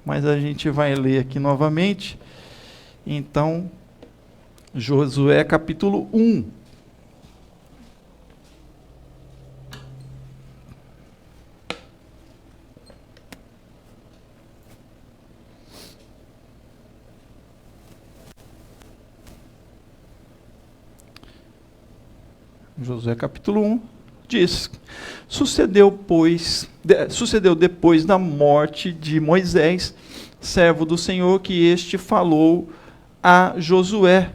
mas a gente vai ler aqui novamente. Então, Josué capítulo 1. Josué capítulo 1 diz: sucedeu depois da morte de Moisés, servo do Senhor, que este falou a Josué,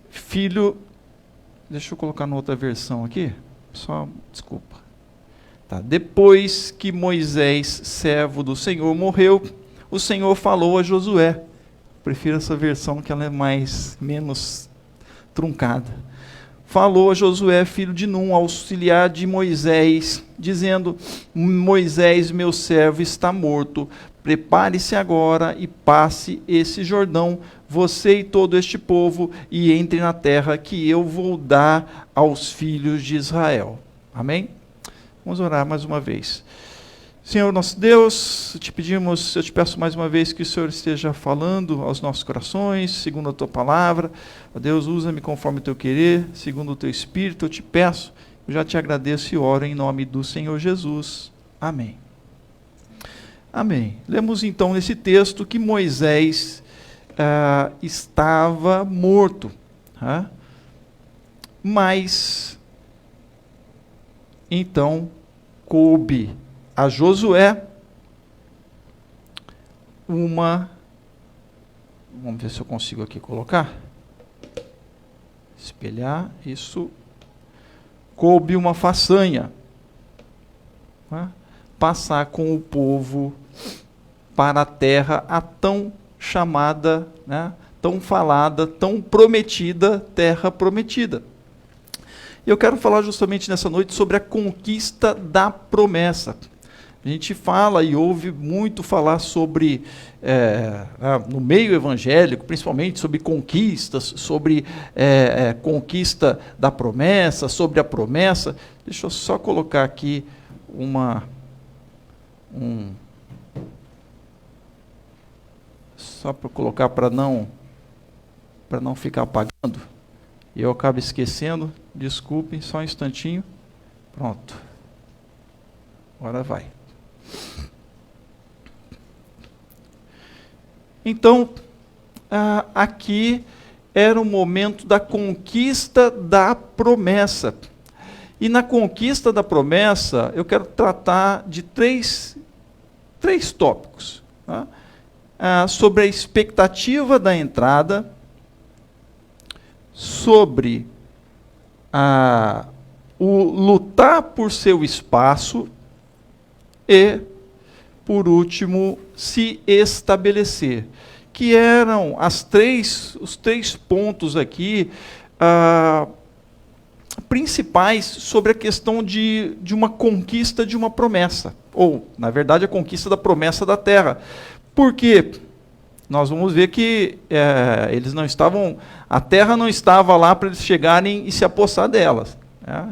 filho... Deixa eu colocar na outra versão aqui, só, desculpa. Tá. Depois que Moisés, servo do Senhor, morreu, o Senhor falou a Josué. Prefiro essa versão, que ela é menos truncada. Falou a Josué, filho de Num, auxiliar de Moisés, dizendo: Moisés, meu servo, está morto. Prepare-se agora e passe esse Jordão, você e todo este povo, e entre na terra que eu vou dar aos filhos de Israel. Amém? Vamos orar mais uma vez. Senhor nosso Deus, eu te peço mais uma vez que o Senhor esteja falando aos nossos corações, segundo a tua palavra. Ó Deus, usa-me conforme o teu querer, segundo o teu Espírito, eu te peço, eu já te agradeço e oro em nome do Senhor Jesus. Amém. Amém. Lemos então nesse texto que Moisés estava morto, mas então coube a Josué vamos ver se eu consigo aqui colocar, espelhar isso, coube uma façanha, passar com o povo para a terra, a tão chamada, tão falada, tão prometida, terra prometida. Eu quero falar justamente nessa noite sobre a conquista da promessa. A gente fala e ouve muito falar sobre, no meio evangélico, principalmente sobre conquistas, sobre conquista da promessa, sobre a promessa. Deixa eu só colocar aqui só para colocar para não ficar apagando. E eu acabo esquecendo, desculpem, só um instantinho. Pronto. Agora vai. Então, aqui era o momento da conquista da promessa. E na conquista da promessa, eu quero tratar de três tópicos. Sobre a expectativa da entrada, sobre o lutar por seu espaço e, por último, se estabelecer, que eram os três pontos aqui principais sobre a questão de uma conquista de uma promessa, ou, na verdade, a conquista da promessa da terra. Por quê? Nós vamos ver que a terra não estava lá para eles chegarem e se apossar delas.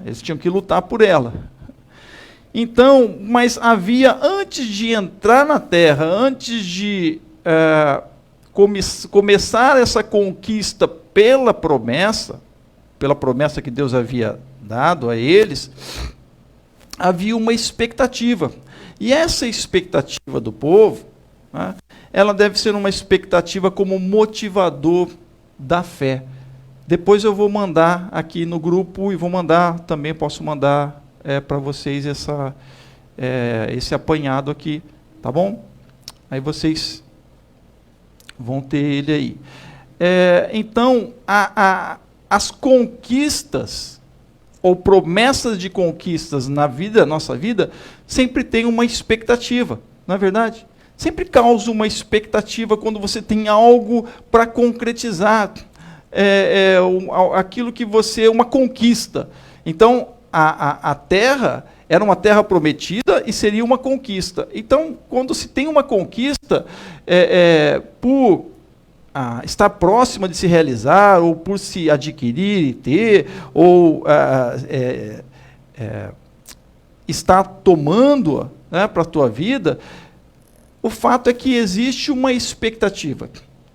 Eles tinham que lutar por ela. Então, mas havia, antes de entrar na terra, antes de começar essa conquista pela promessa que Deus havia dado a eles, havia uma expectativa. E essa expectativa do povo, ela deve ser uma expectativa como motivador da fé. Depois eu vou mandar aqui no grupo e posso mandar para vocês esse apanhado aqui, tá bom? Aí vocês vão ter ele aí. Então, as conquistas, ou promessas de conquistas na nossa vida, sempre tem uma expectativa, não é verdade? Sempre causa uma expectativa quando você tem algo para concretizar, aquilo que uma conquista. Então, a terra era uma terra prometida e seria uma conquista. Então, quando se tem uma conquista, por estar próxima de se realizar, ou por se adquirir e ter, ou estar tomando para a tua vida, o fato é que existe uma expectativa.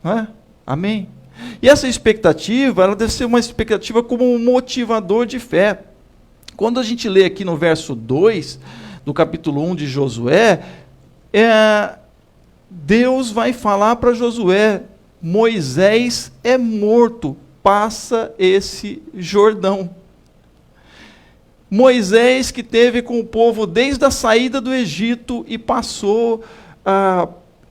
Não é? Amém? E essa expectativa, ela deve ser uma expectativa como um motivador de fé. Quando a gente lê aqui no verso 2, do capítulo 1 de Josué, Deus vai falar para Josué: Moisés é morto, passa esse Jordão. Moisés, que teve com o povo desde a saída do Egito e passou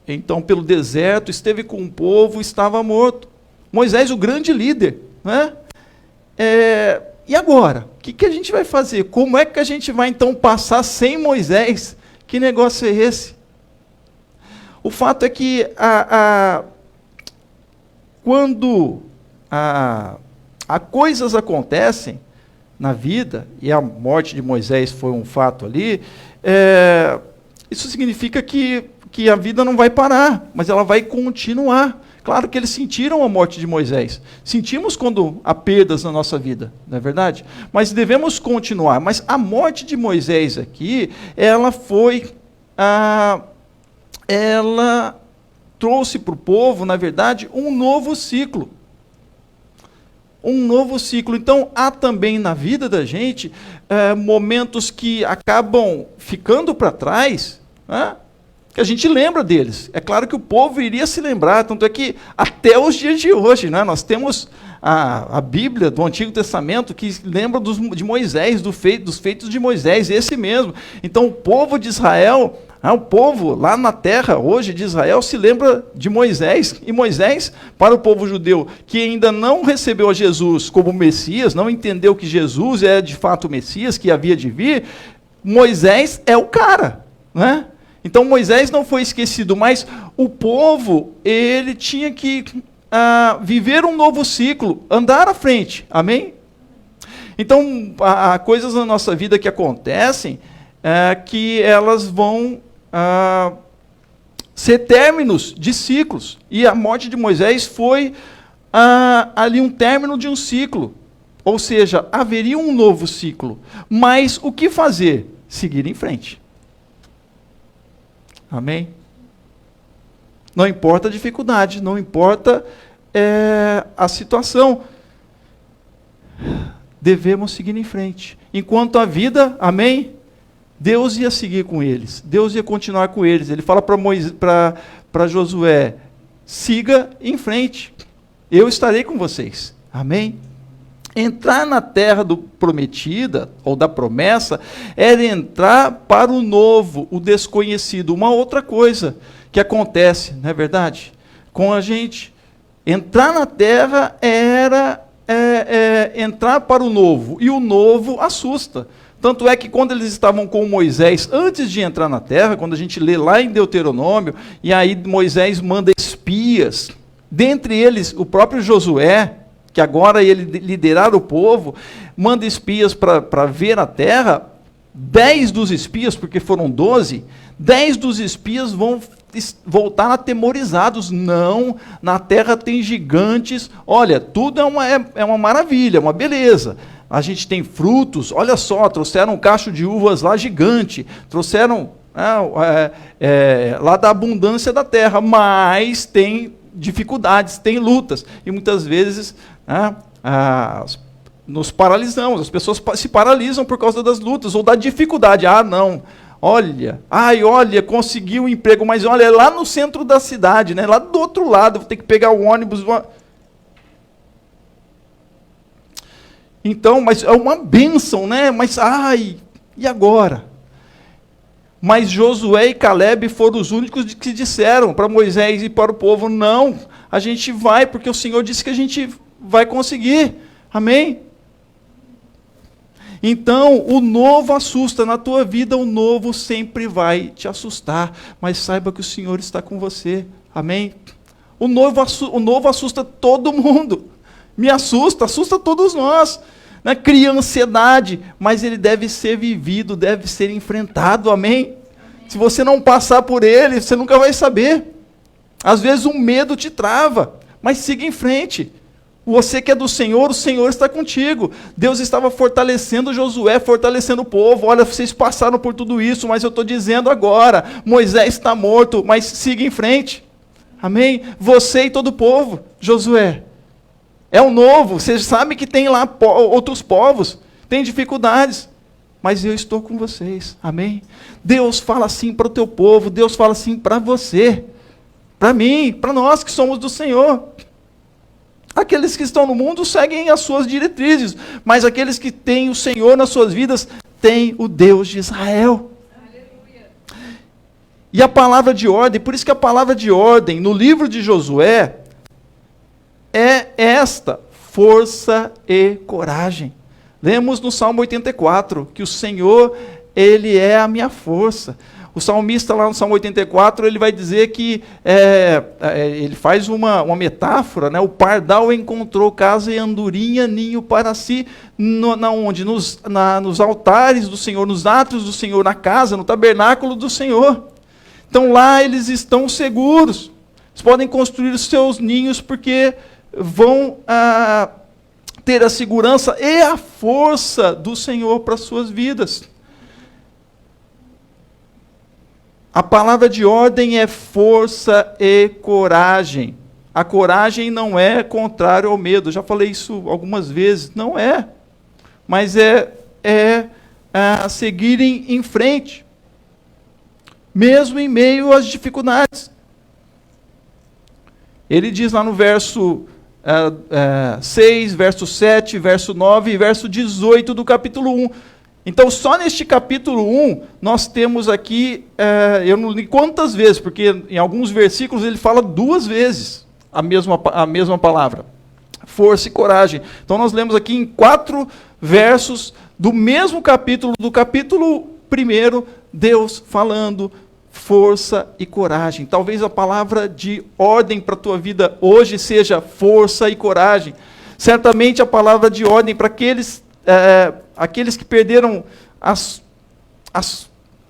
então pelo deserto, esteve com o povo, estava morto. Moisés, o grande líder, né? E agora? O que a gente vai fazer? Como é que a gente vai então passar sem Moisés? Que negócio é esse? O fato é que quando coisas acontecem na vida, e a morte de Moisés foi um fato ali, isso significa que a vida não vai parar, mas ela vai continuar. Claro que eles sentiram a morte de Moisés. Sentimos quando há perdas na nossa vida, não é verdade? Mas devemos continuar. Mas a morte de Moisés aqui, ela trouxe para o povo, na verdade, um novo ciclo. Um novo ciclo. Então, há também na vida da gente momentos que acabam ficando para trás, né? Que a gente lembra deles. É claro que o povo iria se lembrar, tanto é que até os dias de hoje, né, nós temos a Bíblia do Antigo Testamento que lembra de Moisés, dos feitos de Moisés, esse mesmo. Então o povo de Israel, o povo lá na terra hoje de Israel se lembra de Moisés, e Moisés, para o povo judeu que ainda não recebeu a Jesus como Messias, não entendeu que Jesus é de fato o Messias, que havia de vir, Moisés é o cara, né? Então Moisés não foi esquecido, mas o povo, ele tinha que viver um novo ciclo, andar à frente, amém? Então, há coisas na nossa vida que acontecem, que elas vão ser términos de ciclos, e a morte de Moisés foi ali um término de um ciclo, ou seja, haveria um novo ciclo, mas o que fazer? Seguir em frente. Amém? Não importa a dificuldade, não importa a situação. Devemos seguir em frente. Enquanto a vida, amém? Deus ia seguir com eles. Deus ia continuar com eles. Ele fala para Josué: siga em frente. Eu estarei com vocês. Amém? Entrar na terra prometida, ou da promessa, era entrar para o novo, o desconhecido. Uma outra coisa que acontece, não é verdade? Com a gente. Entrar na terra era entrar para o novo, e o novo assusta. Tanto é que quando eles estavam com Moisés, antes de entrar na terra, quando a gente lê lá em Deuteronômio, e aí Moisés manda espias, dentre eles o próprio Josué, que agora ele liderar o povo, manda espias para ver a terra. 10 dos espias, porque foram 12, 10 dos espias vão voltar atemorizados. Não, na terra tem gigantes, olha, tudo é uma maravilha, uma beleza. A gente tem frutos, olha só, trouxeram um cacho de uvas lá gigante, trouxeram lá da abundância da terra, mas tem dificuldades, tem lutas, e muitas vezes nos paralisamos, as pessoas se paralisam por causa das lutas, ou da dificuldade. Não, olha, consegui um emprego, mas olha, é lá no centro da cidade, né? Lá do outro lado, vou ter que pegar o ônibus. Então, mas é uma bênção, né? Mas, e agora? Mas Josué e Caleb foram os únicos que disseram para Moisés e para o povo: não, a gente vai, porque o Senhor disse que a gente vai conseguir. Amém? Então, o novo assusta. Na tua vida, o novo sempre vai te assustar, mas saiba que o Senhor está com você. Amém? O novo assusta todo mundo. Me assusta todos nós. Né? Cria ansiedade, mas ele deve ser vivido, deve ser enfrentado. Amém? Se você não passar por ele, você nunca vai saber. Às vezes o medo te trava, mas siga em frente. Você que é do Senhor, o Senhor está contigo. Deus estava fortalecendo Josué, fortalecendo o povo. Olha, vocês passaram por tudo isso, mas eu estou dizendo agora, Moisés está morto, mas siga em frente. Amém? Você e todo o povo, Josué. É o novo, você sabe que tem lá outros povos, tem dificuldades, mas eu estou com vocês, amém? Deus fala assim para o teu povo, Deus fala assim para você, para mim, para nós que somos do Senhor. Aqueles que estão no mundo seguem as suas diretrizes, mas aqueles que têm o Senhor nas suas vidas, têm o Deus de Israel. Aleluia. E a palavra de ordem, por isso que a palavra de ordem no livro de Josué, é esta, força e coragem. Lemos no Salmo 84, que o Senhor, Ele é a minha força. O salmista lá no Salmo 84, ele vai dizer que, ele faz uma metáfora, né? O pardal encontrou casa e andorinha, ninho para si, onde? Nos altares do Senhor, nos átrios do Senhor, na casa, no tabernáculo do Senhor. Então lá eles estão seguros. Eles podem construir os seus ninhos porque vão ter a segurança e a força do Senhor para as suas vidas. A palavra de ordem é força e coragem. A coragem não é contrário ao medo. Já falei isso algumas vezes. Não é. Mas é seguirem em frente. Mesmo em meio às dificuldades. Ele diz lá no verso 6, verso 7, verso 9 e verso 18 do capítulo 1. Então, só neste capítulo 1, nós temos aqui, eu não li quantas vezes, porque em alguns versículos ele fala 2 vezes a mesma palavra. Força e coragem. Então, nós lemos aqui em 4 versos do mesmo capítulo, do capítulo 1, Deus falando força e coragem. Talvez a palavra de ordem para a tua vida hoje seja força e coragem. Certamente a palavra de ordem para aqueles que perderam as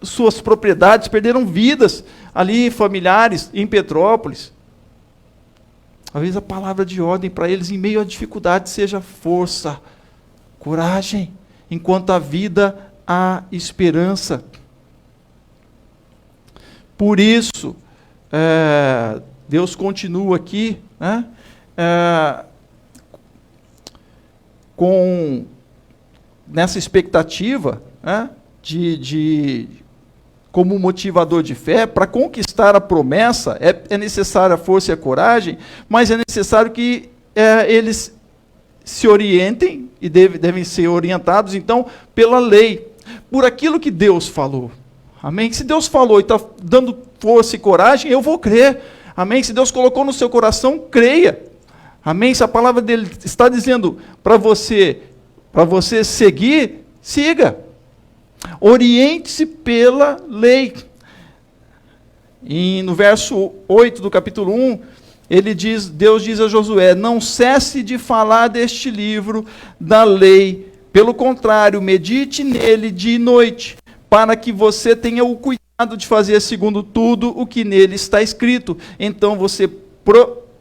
suas propriedades, perderam vidas ali, familiares, em Petrópolis. Talvez a palavra de ordem para eles em meio à dificuldade seja força, coragem, enquanto a vida há esperança. Por isso, Deus continua aqui, né, nessa expectativa, né, como motivador de fé. Para conquistar a promessa, é necessária a força e a coragem, mas é necessário que eles se orientem, e devem ser orientados, então, pela lei, por aquilo que Deus falou. Amém? Se Deus falou e está dando força e coragem, eu vou crer. Amém? Se Deus colocou no seu coração, creia. Amém? Se a palavra dele está dizendo para você seguir, siga. Oriente-se pela lei. E no verso 8 do capítulo 1, Deus diz a Josué: não cesse de falar deste livro da lei. Pelo contrário, medite nele dia e noite, para que você tenha o cuidado de fazer segundo tudo o que nele está escrito. Então você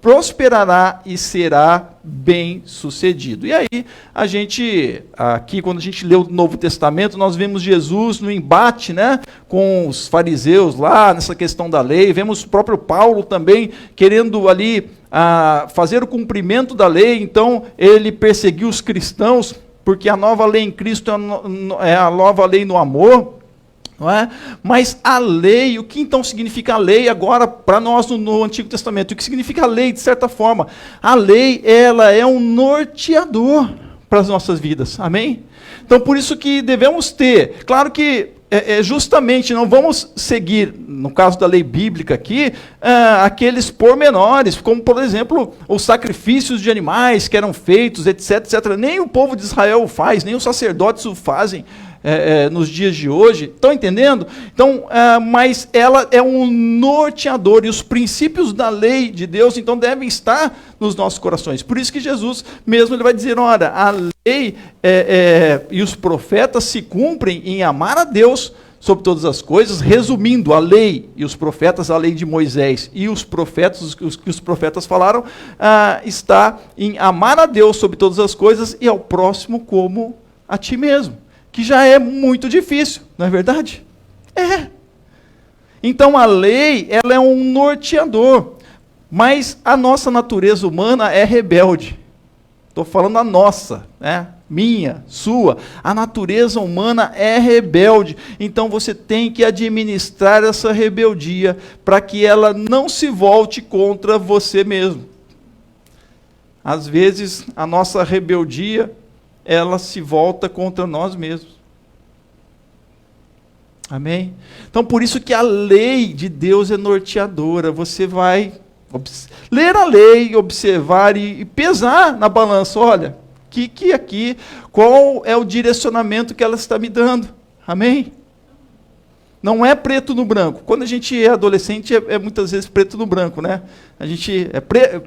prosperará e será bem-sucedido. E aí, aqui, quando a gente lê o Novo Testamento, nós vemos Jesus no embate, né, com os fariseus lá, nessa questão da lei. Vemos o próprio Paulo também querendo ali fazer o cumprimento da lei. Então, ele perseguiu os cristãos, porque a nova lei em Cristo é a nova lei no amor. Não é? Mas a lei, o que então significa a lei agora para nós no Antigo Testamento? O que significa a lei, de certa forma? A lei, ela é um norteador para as nossas vidas, amém? Então, por isso que devemos ter, claro que justamente não vamos seguir, no caso da lei bíblica aqui, aqueles pormenores, como por exemplo, os sacrifícios de animais que eram feitos, etc, etc. Nem o povo de Israel o faz, nem os sacerdotes o fazem nos dias de hoje. Estão entendendo? Então, mas ela é um norteador, e os princípios da lei de Deus, então, devem estar nos nossos corações. Por isso que Jesus mesmo ele vai dizer: olha, a lei e os profetas se cumprem em amar a Deus sobre todas as coisas, resumindo a lei e os profetas, a lei de Moisés e os profetas, os que os profetas falaram, está em amar a Deus sobre todas as coisas e ao próximo como a ti mesmo, que já é muito difícil, não é verdade? É. Então a lei, ela é um norteador, mas a nossa natureza humana é rebelde. Estou falando a nossa, né? Minha, sua. A natureza humana é rebelde. Então você tem que administrar essa rebeldia para que ela não se volte contra você mesmo. Às vezes a nossa rebeldia, ela se volta contra nós mesmos. Amém? Então por isso que a lei de Deus é norteadora. Você vai ler a lei, observar e pesar na balança. Olha, que aqui, qual é o direcionamento que ela está me dando? Amém? Não é preto no branco. Quando a gente é adolescente, é muitas vezes preto no branco, né? A gente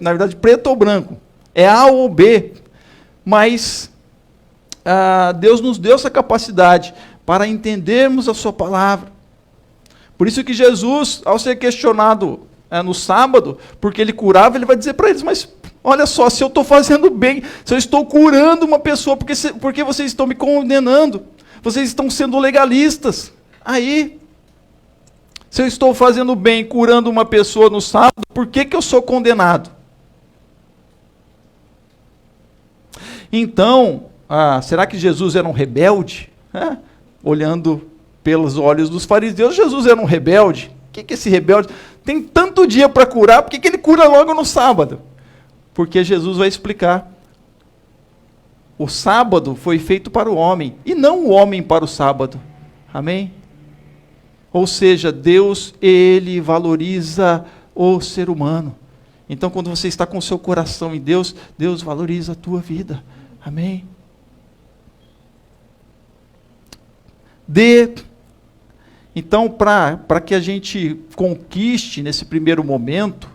na verdade, preto ou branco. É A ou B. Mas Deus nos deu essa capacidade para entendermos a sua palavra. Por isso que Jesus, ao ser questionado no sábado, porque ele curava, ele vai dizer para eles, mas olha só, se eu estou fazendo bem, se eu estou curando uma pessoa, porque vocês estão me condenando? Vocês estão sendo legalistas. Aí, se eu estou fazendo bem, curando uma pessoa no sábado, por que eu sou condenado? Então, será que Jesus era um rebelde? Olhando pelos olhos dos fariseus, Jesus era um rebelde? O que é esse rebelde? Tem tanto dia para curar, por que ele cura logo no sábado? Porque Jesus vai explicar. O sábado foi feito para o homem, e não o homem para o sábado. Amém? Ou seja, Deus, Ele valoriza o ser humano. Então, quando você está com o seu coração em Deus, Deus valoriza a tua vida. Amém? Então, para que a gente conquiste nesse primeiro momento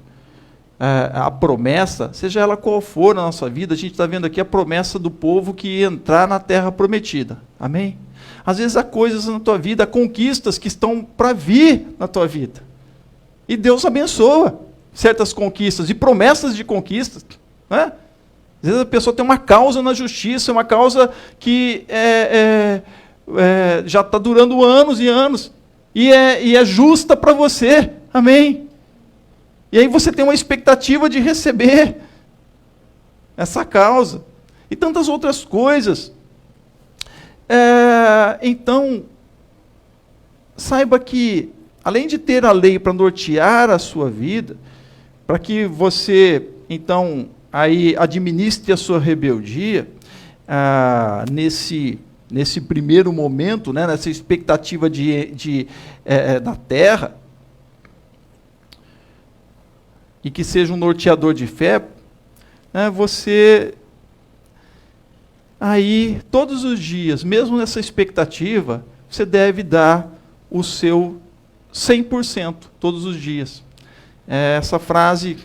a promessa, seja ela qual for na nossa vida, a gente está vendo aqui a promessa do povo que ia entrar na terra prometida. Amém? Às vezes há coisas na tua vida, há conquistas que estão para vir na tua vida. E Deus abençoa certas conquistas e promessas de conquistas. Né? Às vezes a pessoa tem uma causa na justiça, uma causa que já está durando anos e anos. E é justa para você. Amém? E aí você tem uma expectativa de receber essa causa. E tantas outras coisas. Então, saiba que, além de ter a lei para nortear a sua vida, para que você, então, aí administre a sua rebeldia, nesse primeiro momento, né, nessa expectativa da terra, e que seja um norteador de fé, você, aí, todos os dias, mesmo nessa expectativa, você deve dar o seu 100% todos os dias. Essa frase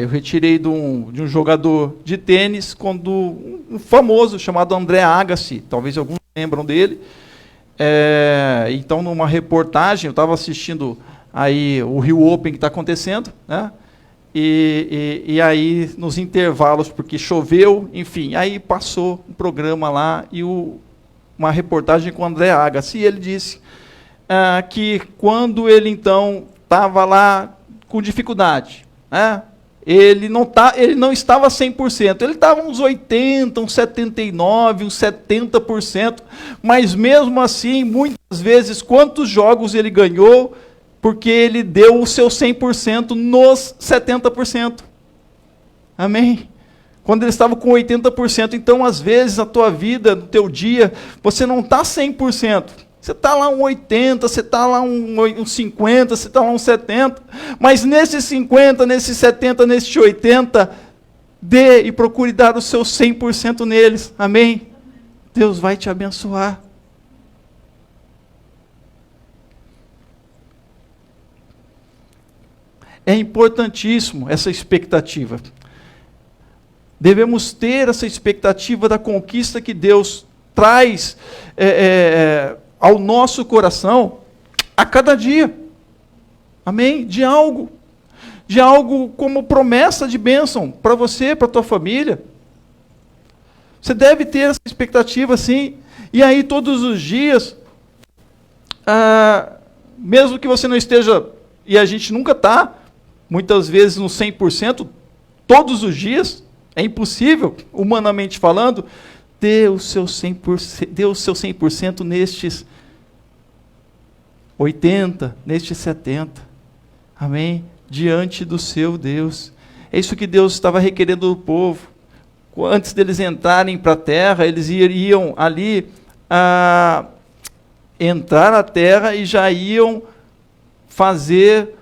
eu retirei de um jogador de tênis, um famoso chamado André Agassi, talvez alguns lembram dele. Então, numa reportagem, eu estava assistindo aí o Rio Open que está acontecendo, né? E aí, nos intervalos, porque choveu, enfim, aí passou um programa lá e uma reportagem com o André Agassi, e ele disse que quando ele, então, estava lá com dificuldade, né? Ele não estava 100%, ele estava uns 80%, uns 79%, uns 70%, mas mesmo assim, muitas vezes, quantos jogos ele ganhou, porque ele deu o seu 100% nos 70%. Amém? Quando ele estava com 80%, então às vezes na tua vida, no teu dia, você não está 100%. Você está lá um 80%, você está lá um 50%, você está lá um 70%, mas nesses 50%, nesses 70%, nesses 80%, dê e procure dar o seu 100% neles. Amém? Deus vai te abençoar. É importantíssimo essa expectativa. Devemos ter essa expectativa da conquista que Deus traz ao nosso coração a cada dia. Amém? De algo como promessa de bênção para você, para a tua família. Você deve ter essa expectativa, sim. E aí, todos os dias, mesmo que você não esteja, e a gente nunca está, muitas vezes no 100%, todos os dias, é impossível, humanamente falando, dê o seu 100% nestes 80%, nestes 70%. Amém? Diante do seu Deus. É isso que Deus estava requerendo do povo. Antes deles entrarem para a terra, eles iriam ali entrar na terra e já iam fazer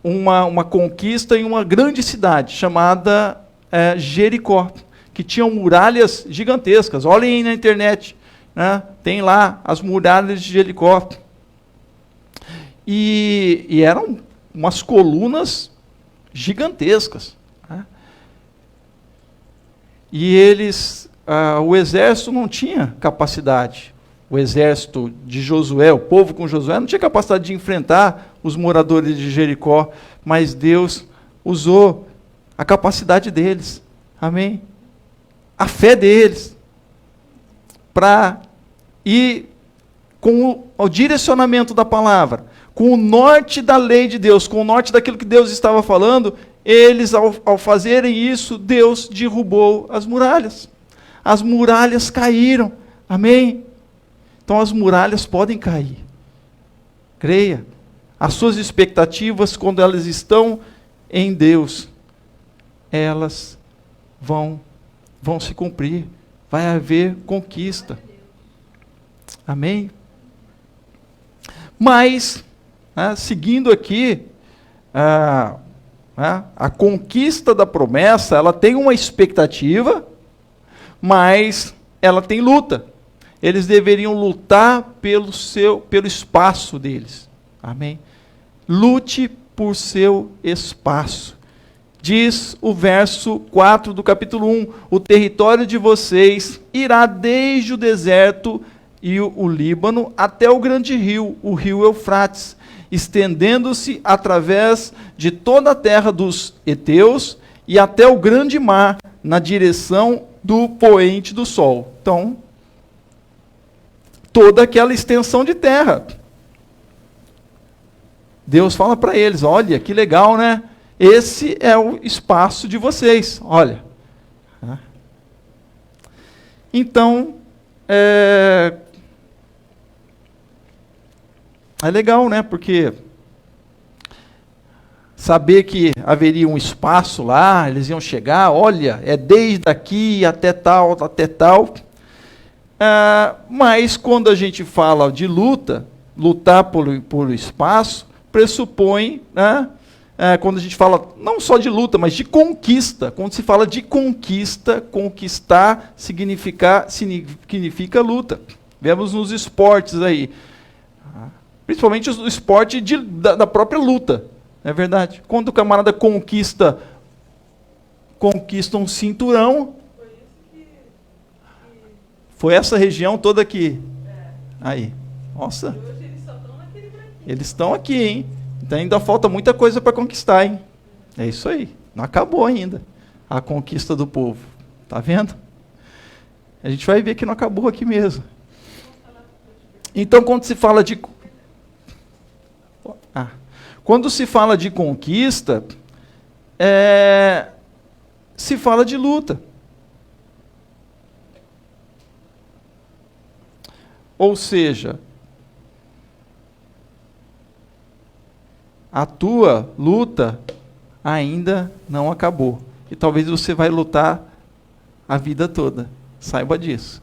uma conquista em uma grande cidade, chamada Jericó, que tinham muralhas gigantescas. Olhem aí na internet, né? Tem lá as muralhas de Jericó. E eram umas colunas gigantescas. Né? E eles, o exército não tinha capacidade. O exército de Josué, o povo com Josué, não tinha capacidade de enfrentar os moradores de Jericó, mas Deus usou a capacidade deles. Amém? A fé deles, para ir com o direcionamento da palavra, com o norte da lei de Deus, com o norte daquilo que Deus estava falando, eles, ao fazerem isso, Deus derrubou as muralhas. As muralhas caíram. Amém? Então as muralhas podem cair. Creia. As suas expectativas, quando elas estão em Deus, elas vão se cumprir. Vai haver conquista. Amém? Mas, seguindo aqui, a conquista da promessa, ela tem uma expectativa, mas ela tem luta. Eles deveriam lutar pelo espaço deles. Amém? Lute por seu espaço. Diz o verso 4 do capítulo 1, o território de vocês irá desde o deserto e o Líbano até o grande rio, o rio Eufrates, estendendo-se através de toda a terra dos heteus e até o grande mar, na direção do poente do sol. Então, toda aquela extensão de terra. Deus fala para eles, olha, que legal, né? Esse é o espaço de vocês, olha. Então, é legal, né? Porque saber que haveria um espaço lá, eles iam chegar, olha, é desde aqui até tal, até tal. Mas quando a gente fala de lutar por espaço, pressupõe, né? Quando a gente fala não só de luta, mas de conquista. Quando se fala de conquista, conquistar significa luta. Vemos nos esportes aí. Principalmente o esporte da própria luta. Não é verdade? Quando o camarada conquista um cinturão, foi essa região toda aqui. Aí. Nossa. Hoje eles só estão naquele branquinho. Eles estão aqui, hein? Então ainda falta muita coisa para conquistar, hein? É isso aí. Não acabou ainda a conquista do povo. Tá vendo? A gente vai ver que não acabou aqui mesmo. Então, quando se fala de conquista, se fala de luta. Ou seja, a tua luta ainda não acabou. E talvez você vai lutar a vida toda. Saiba disso.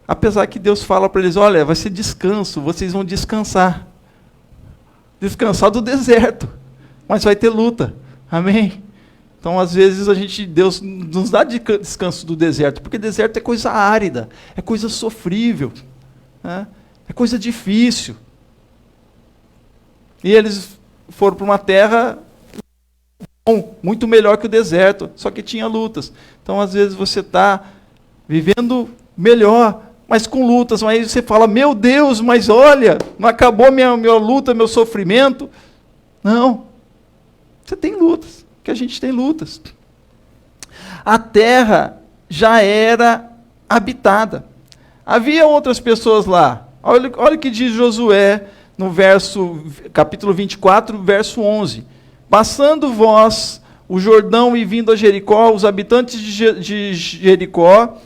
Apesar que Deus fala para eles, olha, vai ser descanso, vocês vão descansar. Descansar do deserto. Mas vai ter luta. Amém? Então, às vezes, Deus nos dá descanso do deserto, porque deserto é coisa árida, é coisa sofrível, né? É coisa difícil. E eles foram para uma terra muito melhor que o deserto, só que tinha lutas. Então, às vezes, você está vivendo melhor, mas com lutas. Mas você fala, meu Deus, mas olha, não acabou minha luta, meu sofrimento. Não. Você tem lutas, que a gente tem lutas. A terra já era habitada. Havia outras pessoas lá. Olha o que diz Josué no capítulo 24, verso 11. Passando vós o Jordão e vindo a Jericó, os habitantes de Jericó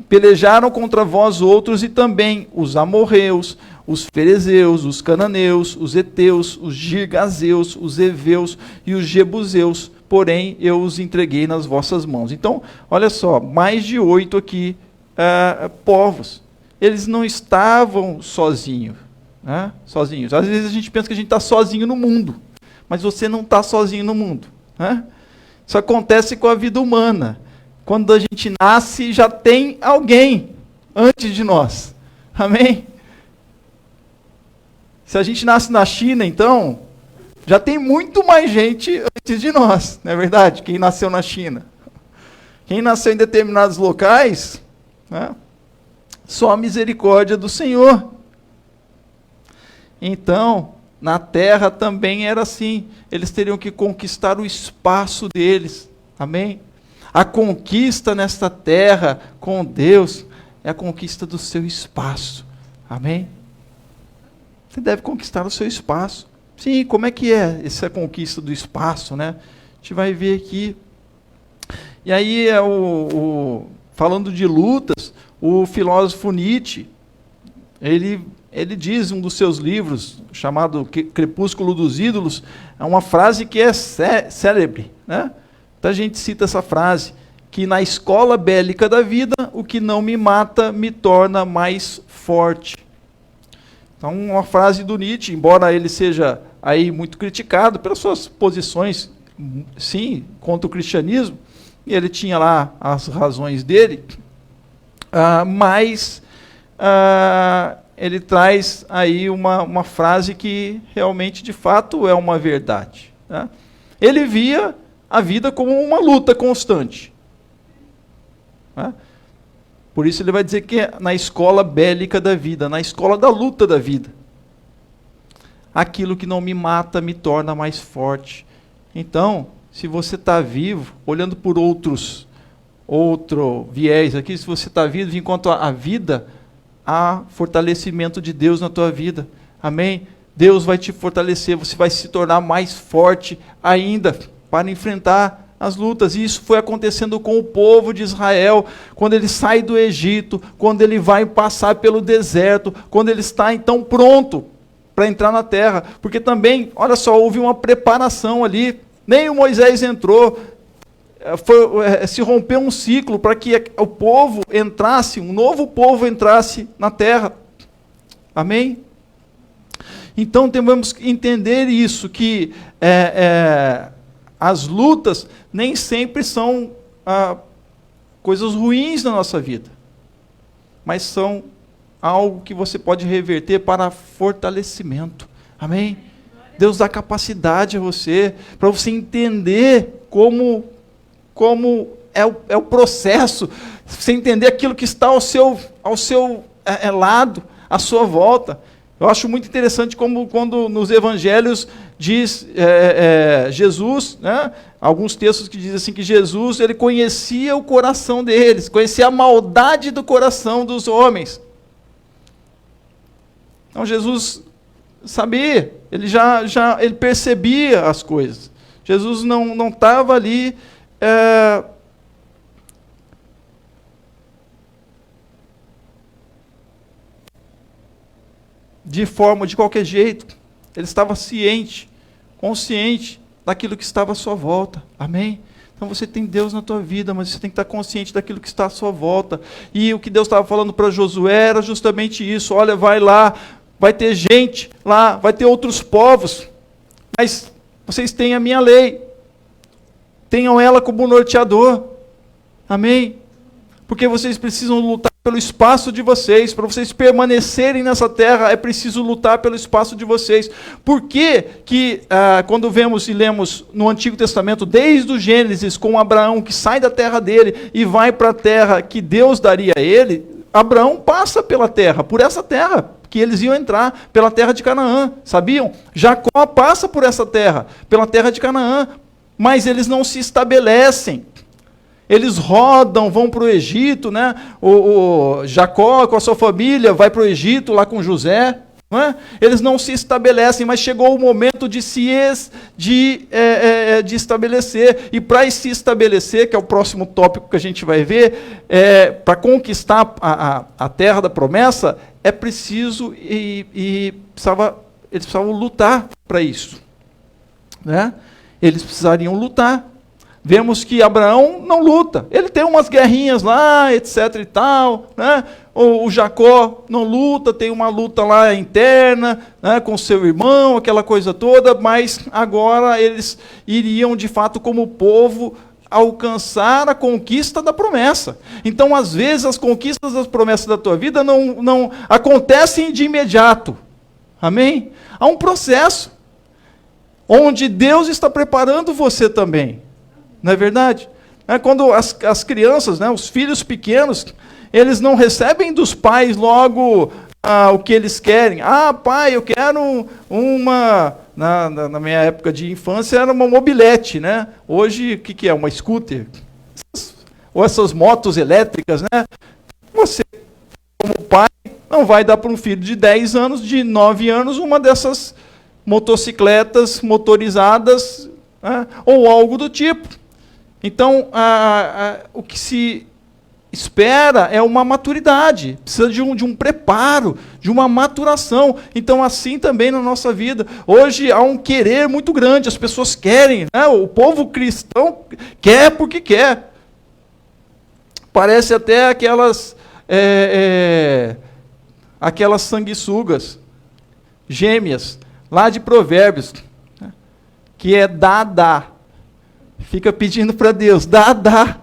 pelejaram contra vós outros, e também os amorreus, os ferezeus, os cananeus, os heteus, os girgazeus, os heveus e os jebuseus, porém eu os entreguei nas vossas mãos. Então, olha só, mais de 8 aqui povos. Eles não estavam sozinhos. Sozinhos. Às vezes a gente pensa que a gente está sozinho no mundo, mas você não está sozinho no mundo. Isso acontece com a vida humana. Quando a gente nasce, já tem alguém antes de nós. Amém? Se a gente nasce na China, então, já tem muito mais gente antes de nós, não é verdade? Quem nasceu na China. Quem nasceu em determinados locais, só a misericórdia do Senhor. Então, na terra também era assim. Eles teriam que conquistar o espaço deles. Amém? A conquista nesta terra com Deus é a conquista do seu espaço. Amém? Você deve conquistar o seu espaço. Sim, como é que é essa conquista do espaço, né? A gente vai ver aqui. E aí, falando de lutas, o filósofo Nietzsche, ele diz em um dos seus livros, chamado Crepúsculo dos Ídolos, é uma frase que é célebre, né? Então a gente cita essa frase, que na escola bélica da vida, o que não me mata me torna mais forte. Então, uma frase do Nietzsche, embora ele seja aí muito criticado pelas suas posições, sim, contra o cristianismo, e ele tinha lá as razões dele, mas ele traz aí uma frase que realmente, de fato, é uma verdade. Né? Ele via a vida como uma luta constante. Né? Por isso ele vai dizer que é na escola bélica da vida, na escola da luta da vida. Aquilo que não me mata me torna mais forte. Então, se você está vivo, olhando por outro viés aqui, se você está vivo, enquanto a vida, há fortalecimento de Deus na tua vida. Amém? Deus vai te fortalecer, você vai se tornar mais forte ainda para enfrentar as lutas. E isso foi acontecendo com o povo de Israel, quando ele sai do Egito, quando ele vai passar pelo deserto, quando ele está então pronto para entrar na terra. Porque também, olha só, houve uma preparação ali, nem o Moisés entrou, se rompeu um ciclo para que o povo entrasse, um novo povo entrasse na terra. Amém? Então temos que entender isso, que as lutas nem sempre são coisas ruins na nossa vida, mas são algo que você pode reverter para fortalecimento. Amém? Deus dá capacidade a você, para você entender como é o processo, você entender aquilo que está ao seu lado, à sua volta. Eu acho muito interessante como quando nos evangelhos diz Jesus, né, alguns textos que dizem assim, que Jesus ele conhecia o coração deles, conhecia a maldade do coração dos homens. Então Jesus sabia, ele percebia as coisas. Jesus não estava ali de qualquer jeito. Ele estava ciente, consciente daquilo que estava à sua volta. Amém? Então você tem Deus na tua vida, mas você tem que estar consciente daquilo que está à sua volta. E o que Deus estava falando para Josué era justamente isso. Olha, vai lá, vai ter gente lá, vai ter outros povos, mas vocês têm a minha lei. Tenham ela como norteador. Amém? Porque vocês precisam lutar pelo espaço de vocês. Para vocês permanecerem nessa terra, é preciso lutar pelo espaço de vocês. Por que quando vemos e lemos no Antigo Testamento, desde o Gênesis, com Abraão, que sai da terra dele e vai para a terra que Deus daria a ele, Abraão passa pela terra, por essa terra, que eles iam entrar, pela terra de Canaã, sabiam? Jacó passa por essa terra, pela terra de Canaã, mas eles não se estabelecem. Eles rodam, vão para o Egito, né? O Jacó com a sua família vai para o Egito, lá com José. Não é? Eles não se estabelecem, mas chegou o momento de estabelecer. E para se estabelecer, que é o próximo tópico que a gente vai ver, para conquistar a terra da promessa, é preciso eles precisavam lutar para isso. Né? Eles precisariam lutar. Vemos que Abraão não luta. Ele tem umas guerrinhas lá, etc e tal, né? O Jacó não luta, tem uma luta lá interna, né, com seu irmão, aquela coisa toda, mas agora eles iriam, de fato, como povo, alcançar a conquista da promessa. Então, às vezes, as conquistas das promessas da tua vida não acontecem de imediato. Amém? Há um processo onde Deus está preparando você também. Não é verdade? Quando as crianças, né, os filhos pequenos, eles não recebem dos pais logo o que eles querem. Ah, pai, eu quero uma... Na minha época de infância era uma mobilete, né? Hoje, o que é? Uma scooter? Ou essas motos elétricas, né? Você, como pai, não vai dar para um filho de 10 anos, de 9 anos, uma dessas motocicletas motorizadas, né? Ou algo do tipo. Então, o que se espera é uma maturidade, precisa de um preparo, de uma maturação. Então, assim também na nossa vida. Hoje há um querer muito grande, as pessoas querem, né? O povo cristão quer porque quer. Parece até aquelas sanguessugas, gêmeas, lá de Provérbios, né? Que é dá. Fica pedindo para Deus, dá.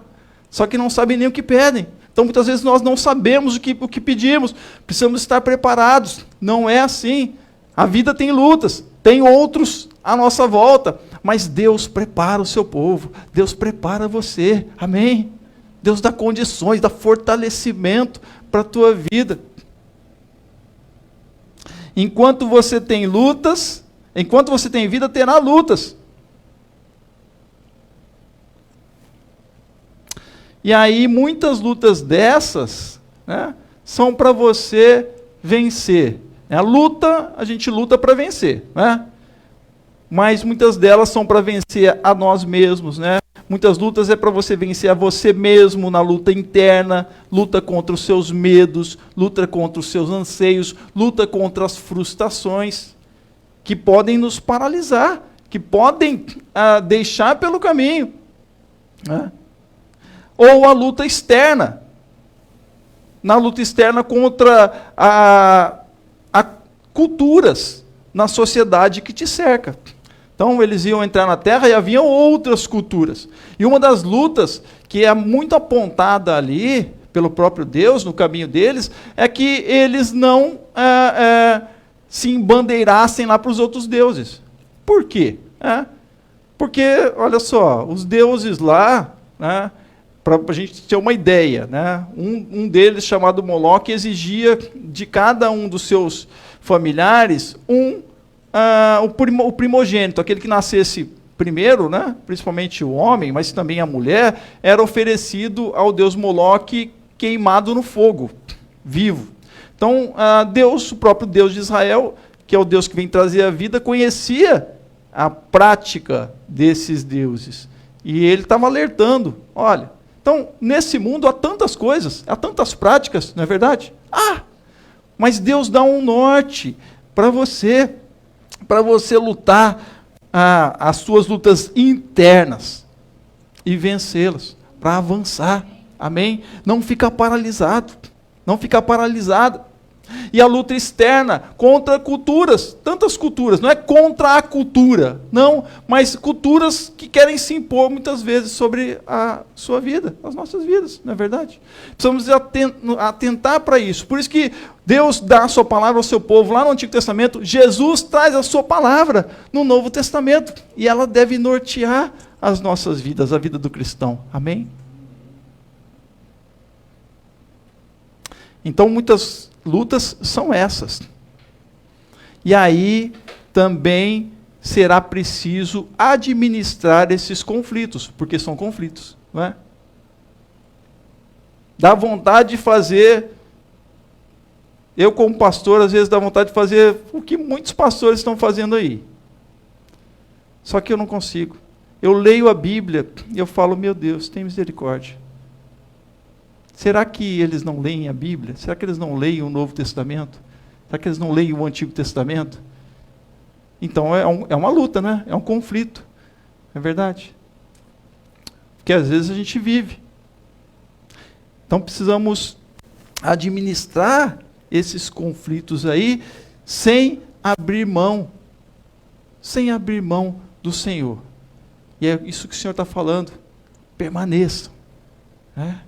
Só que não sabem nem o que pedem. Então, muitas vezes, nós não sabemos o que pedimos. Precisamos estar preparados. Não é assim. A vida tem lutas. Tem outros à nossa volta. Mas Deus prepara o seu povo. Deus prepara você. Amém? Deus dá condições, dá fortalecimento para a tua vida. Enquanto você tem lutas, enquanto você tem vida, terá lutas. E aí, muitas lutas dessas, né, são para você vencer. A luta, a gente luta para vencer, né? Mas muitas delas são para vencer a nós mesmos, né? Muitas lutas é para você vencer a você mesmo na luta interna, luta contra os seus medos, luta contra os seus anseios, luta contra as frustrações que podem nos paralisar, que podem deixar pelo caminho, né? Ou a luta externa. Na luta externa contra culturas na sociedade que te cerca. Então, eles iam entrar na terra e haviam outras culturas. E uma das lutas que é muito apontada ali pelo próprio Deus, no caminho deles, é que eles não se embandeirassem lá para os outros deuses. Por quê? Porque, olha só, os deuses lá, né, para a gente ter uma ideia, né? Um deles, chamado Moloque, exigia de cada um dos seus familiares o primogênito, aquele que nascesse primeiro, né? Principalmente o homem, mas também a mulher, era oferecido ao deus Moloque queimado no fogo, vivo. Então, Deus, o próprio Deus de Israel, que é o Deus que vem trazer a vida, conhecia a prática desses deuses. E ele estava alertando, olha, então, nesse mundo há tantas coisas, há tantas práticas, não é verdade? Mas Deus dá um norte para você lutar as suas lutas internas e vencê-las, para avançar, amém? Não ficar paralisado, não ficar paralisado. E a luta externa contra culturas, tantas culturas, não é contra a cultura, não, mas culturas que querem se impor muitas vezes sobre a sua vida, as nossas vidas, não é verdade? Precisamos atentar para isso. Por isso que Deus dá a sua palavra ao seu povo lá no Antigo Testamento, Jesus traz a sua palavra no Novo Testamento, e ela deve nortear as nossas vidas, a vida do cristão, amém? Então, muitas lutas são essas. E aí, também será preciso administrar esses conflitos, porque são conflitos, não é? Dá vontade de fazer, eu como pastor, às vezes dá vontade de fazer o que muitos pastores estão fazendo aí. Só que eu não consigo. Eu leio a Bíblia e eu falo, meu Deus, tem misericórdia. Será que eles não leem a Bíblia? Será que eles não leem o Novo Testamento? Será que eles não leem o Antigo Testamento? Então é uma luta, né? É um conflito. É verdade. Porque às vezes a gente vive. Então precisamos administrar esses conflitos aí sem abrir mão do Senhor. E é isso que o Senhor está falando. Permaneçam. Né?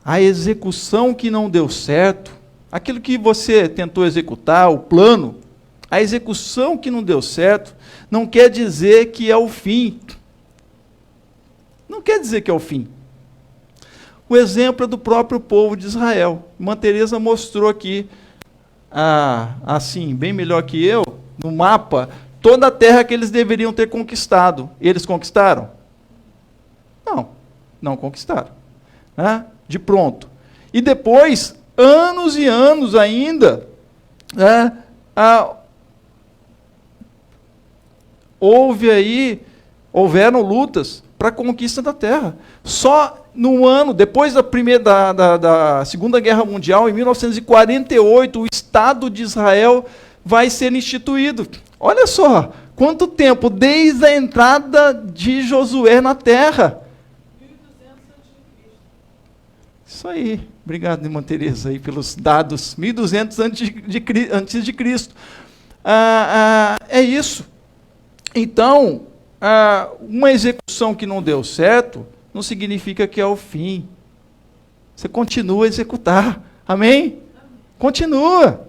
A execução que não deu certo, aquilo que você tentou executar, o plano, a execução que não deu certo, não quer dizer que é o fim. Não quer dizer que é o fim. O exemplo é do próprio povo de Israel. Irmã Teresa mostrou aqui, assim, bem melhor que eu, no mapa, toda a terra que eles deveriam ter conquistado. Eles conquistaram? Não conquistaram. Né? De pronto. E depois, anos e anos ainda, houveram lutas para a conquista da terra. Só no ano, depois da Segunda Guerra Mundial, em 1948, o Estado de Israel vai ser instituído. Olha só, quanto tempo, desde a entrada de Josué na terra. 1200 a.C. Isso aí, obrigado, irmã Teresa, aí, pelos dados, 1200 antes de Cristo. É isso. Então, uma execução que não deu certo, não significa que é o fim. Você continua a executar. Amém? Continua.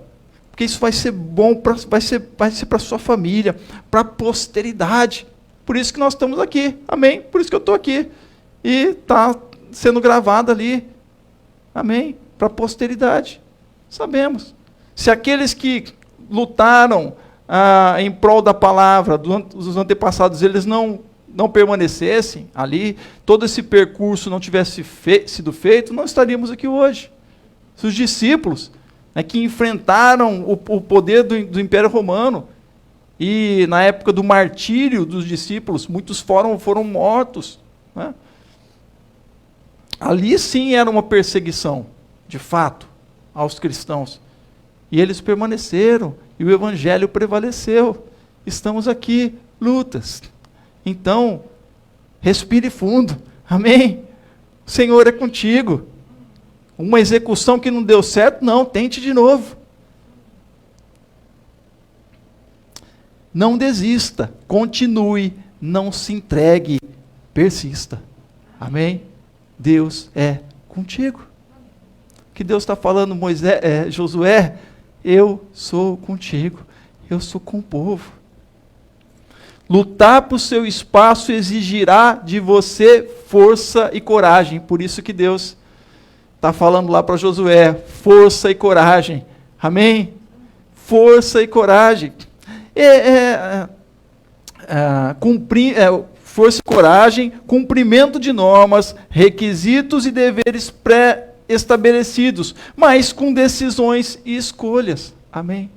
Porque isso vai ser bom, vai ser para a sua família, para a posteridade. Por isso que nós estamos aqui. Amém? Por isso que eu estou aqui. E está sendo gravado ali. Amém? Para a posteridade. Sabemos. Se aqueles que lutaram em prol da palavra dos antepassados, eles não permanecessem ali, todo esse percurso não tivesse sido feito, não estaríamos aqui hoje. Se os discípulos que enfrentaram o poder do Império Romano, e na época do martírio dos discípulos, muitos foram mortos. Né? Ali sim era uma perseguição, de fato, aos cristãos. E eles permaneceram, e o Evangelho prevaleceu. Estamos aqui, lutas. Então, respire fundo. Amém? O Senhor é contigo. Uma execução que não deu certo, não, tente de novo. Não desista, continue, não se entregue, persista. Amém? Deus é contigo. O que Deus está falando, Josué, eu sou contigo, eu sou com o povo. Lutar por seu espaço exigirá de você força e coragem. Por isso que Deus está falando lá para Josué, força e coragem. Amém? Força e coragem. Força e coragem, cumprimento de normas, requisitos e deveres pré-estabelecidos, mas com decisões e escolhas. Amém?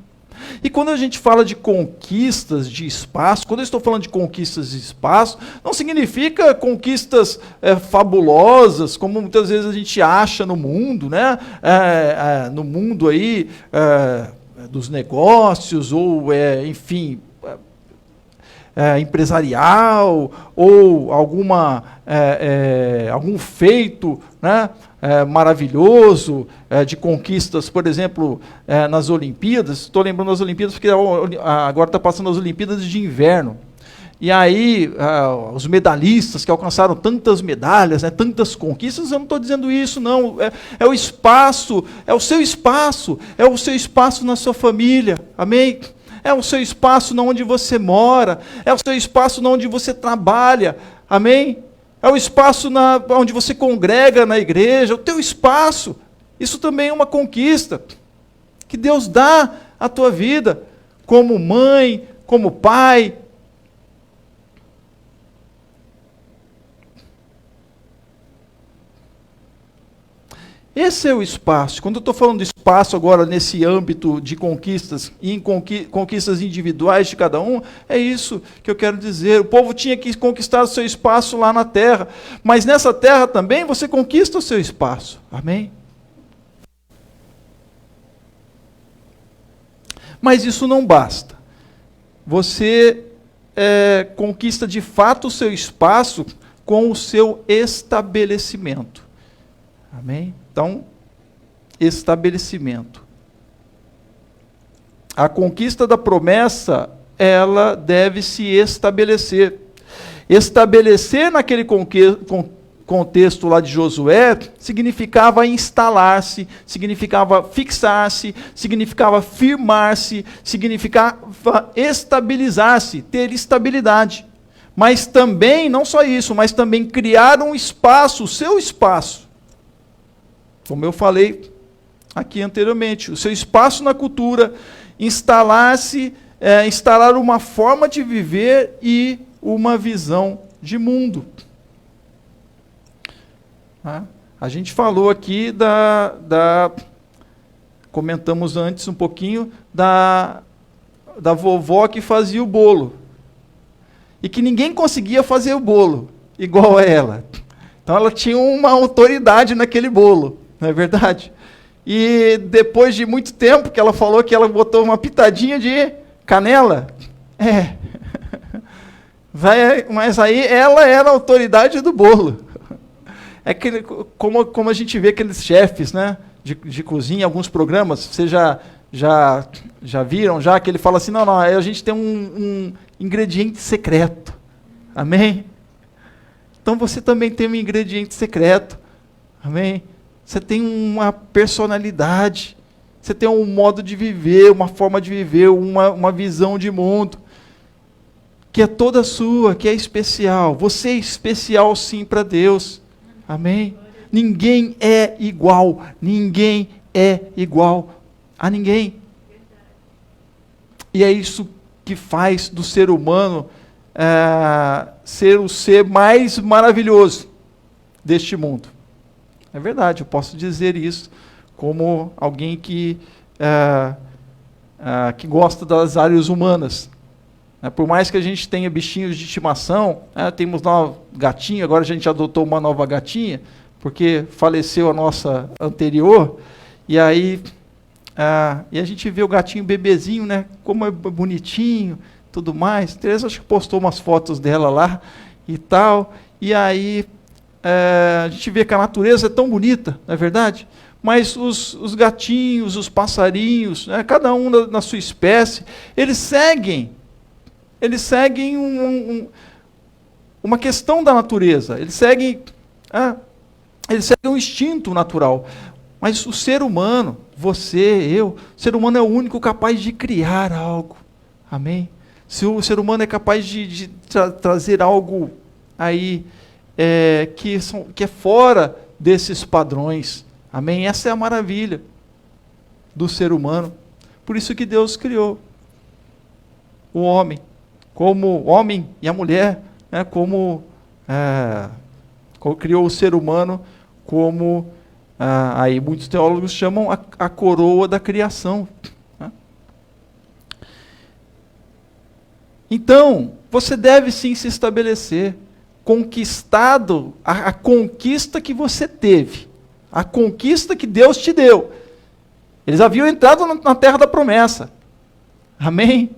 E quando a gente fala de conquistas de espaço, quando eu estou falando de conquistas de espaço, não significa conquistas fabulosas, como muitas vezes a gente acha no mundo, né? No mundo aí dos negócios, ou enfim, empresarial, ou algum feito, né? Maravilhoso, de conquistas, por exemplo, nas Olimpíadas. Estou lembrando das Olimpíadas porque agora está passando as Olimpíadas de inverno. E aí, os medalhistas que alcançaram tantas medalhas, tantas conquistas, eu não estou dizendo isso, não. É o espaço, é o seu espaço na sua família. Amém? É o seu espaço onde você mora, é o seu espaço onde você trabalha. Amém? É o espaço onde você congrega na igreja, o teu espaço. Isso também é uma conquista que Deus dá à tua vida, como mãe, como pai. Esse é o espaço. Quando eu estou falando de espaço agora nesse âmbito de conquistas, e em conquistas individuais de cada um, é isso que eu quero dizer. O povo tinha que conquistar o seu espaço lá na terra, mas nessa terra também você conquista o seu espaço. Amém? Mas isso não basta. Você conquista de fato o seu espaço com o seu estabelecimento. Amém? Então, estabelecimento. A conquista da promessa, ela deve se estabelecer. Estabelecer naquele contexto lá de Josué, significava instalar-se, significava fixar-se, significava firmar-se, significava estabilizar-se, ter estabilidade. Mas também, não só isso, mas também criar um espaço, o seu espaço. Como eu falei aqui anteriormente, o seu espaço na cultura, instalar-se, instalar uma forma de viver e uma visão de mundo. A gente falou aqui comentamos antes um pouquinho da vovó que fazia o bolo. E que ninguém conseguia fazer o bolo igual a ela. Então ela tinha uma autoridade naquele bolo. Não é verdade? E depois de muito tempo que ela falou que ela botou uma pitadinha de canela. Mas aí ela era a autoridade do bolo. É que, como a gente vê aqueles chefes, né, de cozinha, em alguns programas, vocês já viram, que ele fala assim, não, a gente tem um ingrediente secreto. Amém? Então você também tem um ingrediente secreto. Amém? Você tem uma personalidade, você tem um modo de viver, uma forma de viver, uma visão de mundo, que é toda sua, que é especial. Você é especial sim para Deus. Amém? Ninguém é igual a ninguém. E é isso que faz do ser humano ser o ser mais maravilhoso deste mundo. É verdade, eu posso dizer isso como alguém que gosta das áreas humanas. Por mais que a gente tenha bichinhos de estimação, temos lá um gatinho, agora a gente adotou uma nova gatinha, porque faleceu a nossa anterior, e aí e a gente vê o gatinho bebezinho, né, como é bonitinho, tudo mais. Teresa acho que postou umas fotos dela lá e tal, e aí a gente vê que a natureza é tão bonita, não é verdade? Mas os gatinhos, os passarinhos, cada um na sua espécie, eles seguem uma questão da natureza, eles seguem um instinto natural. Mas o ser humano, você, eu, o ser humano é o único capaz de criar algo. Amém? Se o ser humano é capaz de trazer algo aí que é fora desses padrões. Amém? Essa é a maravilha do ser humano. Por isso que Deus criou o homem, como o homem e a mulher, como criou o ser humano como, aí muitos teólogos chamam a coroa da criação. Então, você deve sim se estabelecer, conquistado a conquista que você teve, a conquista que Deus te deu. Eles haviam entrado na terra da promessa. Amém?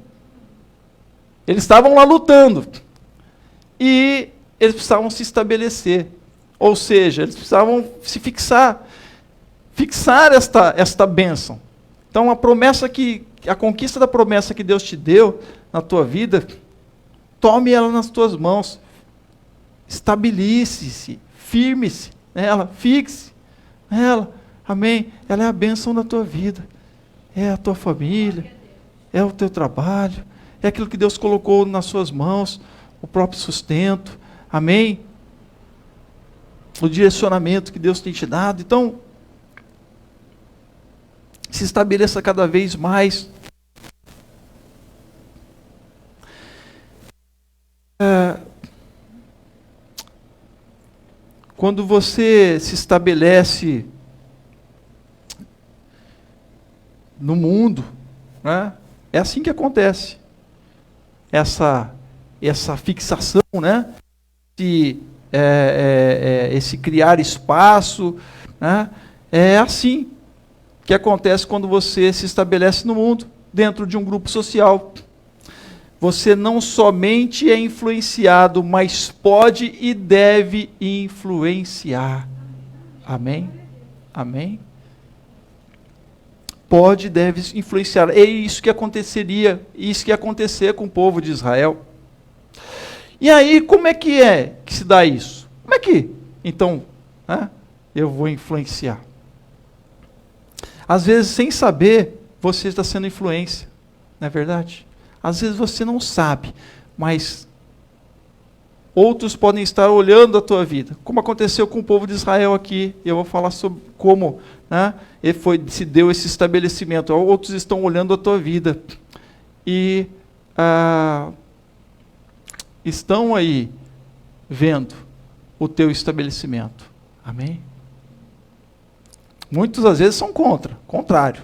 Eles estavam lá lutando. E eles precisavam se estabelecer. Ou seja, eles precisavam se fixar esta bênção. Então, a conquista da promessa que Deus te deu na tua vida, tome ela nas tuas mãos. Estabilize-se, firme-se nela, fixe nela. Amém? Ela é a bênção da tua vida. É a tua família, é o teu trabalho, é aquilo que Deus colocou nas suas mãos, o próprio sustento. Amém? O direcionamento que Deus tem te dado. Então, se estabeleça cada vez mais. Quando você se estabelece no mundo, né, é assim que acontece. Essa fixação, né, esse criar espaço, né, é assim que acontece quando você se estabelece no mundo, dentro de um grupo social. Você não somente é influenciado, mas pode e deve influenciar. Amém? Amém? Pode e deve influenciar. É isso que aconteceria, isso que ia acontecer com o povo de Israel. E aí, como é que se dá isso? Como é que, então, eu vou influenciar? Às vezes, sem saber, você está sendo influência. Não é verdade? Às vezes você não sabe, mas outros podem estar olhando a tua vida, como aconteceu com o povo de Israel aqui. Eu vou falar sobre como se deu esse estabelecimento. Outros estão olhando a tua vida e estão aí vendo o teu estabelecimento. Amém? Muitos às vezes são contrário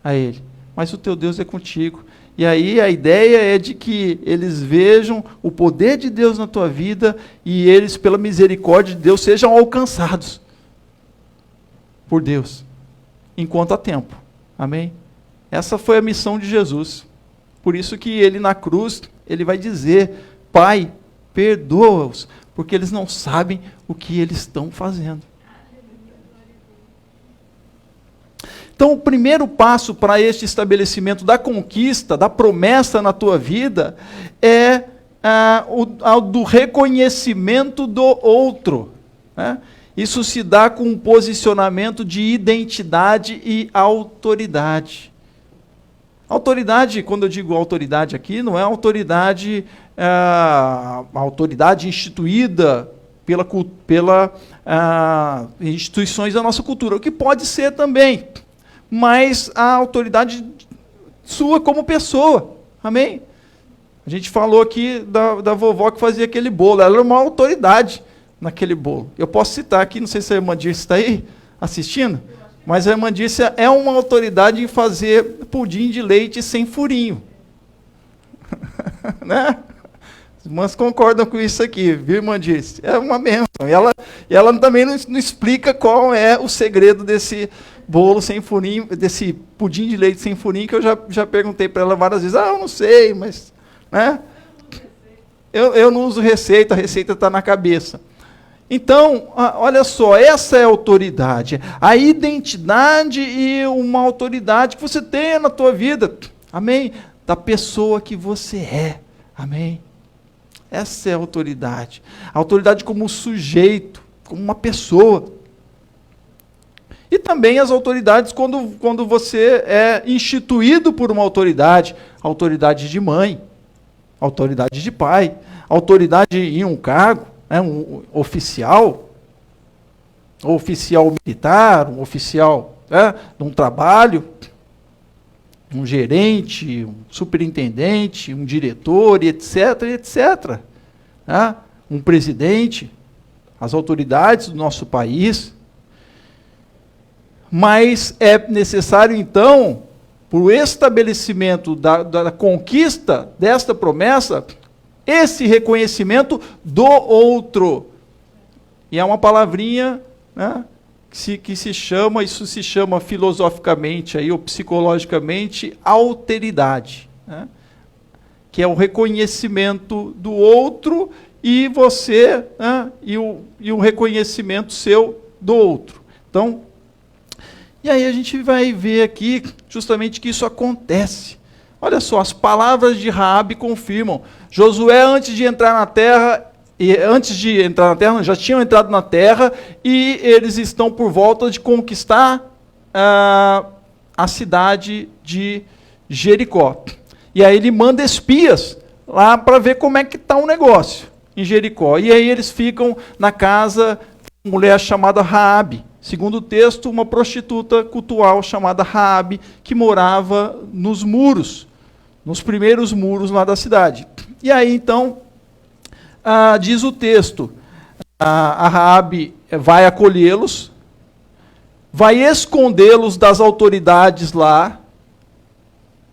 a ele, mas o teu Deus é contigo. E aí a ideia é de que eles vejam o poder de Deus na tua vida e eles, pela misericórdia de Deus, sejam alcançados por Deus, enquanto há tempo. Amém? Essa foi a missão de Jesus. Por isso que ele na cruz, ele vai dizer: Pai, perdoa-os, porque eles não sabem o que eles estão fazendo. Então, o primeiro passo para este estabelecimento da conquista, da promessa na tua vida, é o do reconhecimento do outro. Né? Isso se dá com um posicionamento de identidade e autoridade. Autoridade, quando eu digo autoridade aqui, não é autoridade, autoridade instituída pela instituições da nossa cultura, o que pode ser também, mas a autoridade sua como pessoa. Amém? A gente falou aqui da vovó que fazia aquele bolo, ela era uma autoridade naquele bolo. Eu posso citar aqui, não sei se a irmã Dirce está aí assistindo, mas a irmã Dirce é uma autoridade em fazer pudim de leite sem furinho. Né? As irmãs concordam com isso aqui, viu, irmã Dirce? É uma bênção. E ela também não explica qual é o segredo desse bolo sem furinho, desse pudim de leite sem furinho, que eu já perguntei para ela várias vezes. Eu não sei, mas... Né? Eu não uso receita, a receita está na cabeça. Então, olha só, essa é a autoridade. A identidade e uma autoridade que você tem na tua vida. Amém? Da pessoa que você é. Amém? Essa é a autoridade. A autoridade como sujeito, como uma pessoa. E também as autoridades quando você é instituído por uma autoridade. Autoridade de mãe, autoridade de pai, autoridade em um cargo, um oficial, ou oficial militar, um oficial de um trabalho, um gerente, um superintendente, um diretor, etc, etc. Um presidente, as autoridades do nosso país. Mas é necessário, então, para o estabelecimento da conquista desta promessa, esse reconhecimento do outro. E é uma palavrinha, né, que se chama, isso se chama filosoficamente aí, ou psicologicamente, alteridade. Né, que é o reconhecimento do outro e você, né, e o reconhecimento seu do outro. Então, e aí a gente vai ver aqui justamente que isso acontece. Olha só, as palavras de Raabe confirmam. Josué, antes de entrar na terra, já tinham entrado na terra, e eles estão por volta de conquistar a cidade de Jericó. E aí ele manda espias lá para ver como é que está o negócio em Jericó. E aí eles ficam na casa de uma mulher chamada Raabe. segundo o texto, uma prostituta cultual chamada Raabe, que morava nos muros, nos primeiros muros lá da cidade. E aí, então, diz o texto, a Raabe vai acolhê-los, vai escondê-los das autoridades lá,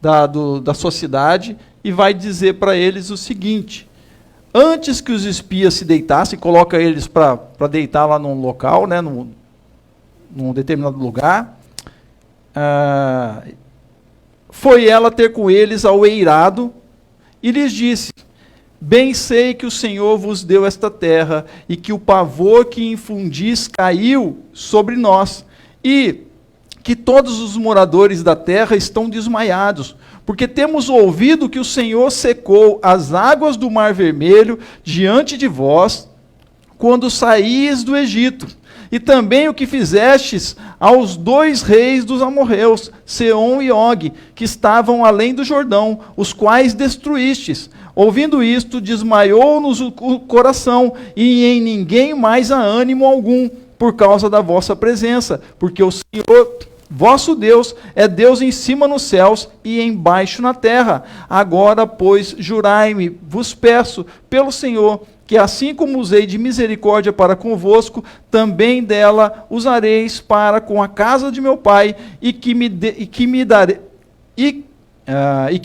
da sua cidade, e vai dizer para eles o seguinte: antes que os espias se deitassem, coloca eles para deitar lá num local, né, num determinado lugar, foi ela ter com eles ao eirado, e lhes disse: bem sei que o Senhor vos deu esta terra, e que o pavor que infundis caiu sobre nós, e que todos os moradores da terra estão desmaiados, porque temos ouvido que o Senhor secou as águas do Mar Vermelho diante de vós, quando saíes do Egito, e também o que fizestes aos 2 reis dos amorreus, Seom e Og, que estavam além do Jordão, os quais destruístes. Ouvindo isto, desmaiou-nos o coração, e em ninguém mais há ânimo algum, por causa da vossa presença, porque o Senhor, vosso Deus, é Deus em cima nos céus e embaixo na terra. Agora, pois, jurai-me, vos peço, pelo Senhor, que assim como usei de misericórdia para convosco, também dela usareis para com a casa de meu pai, e que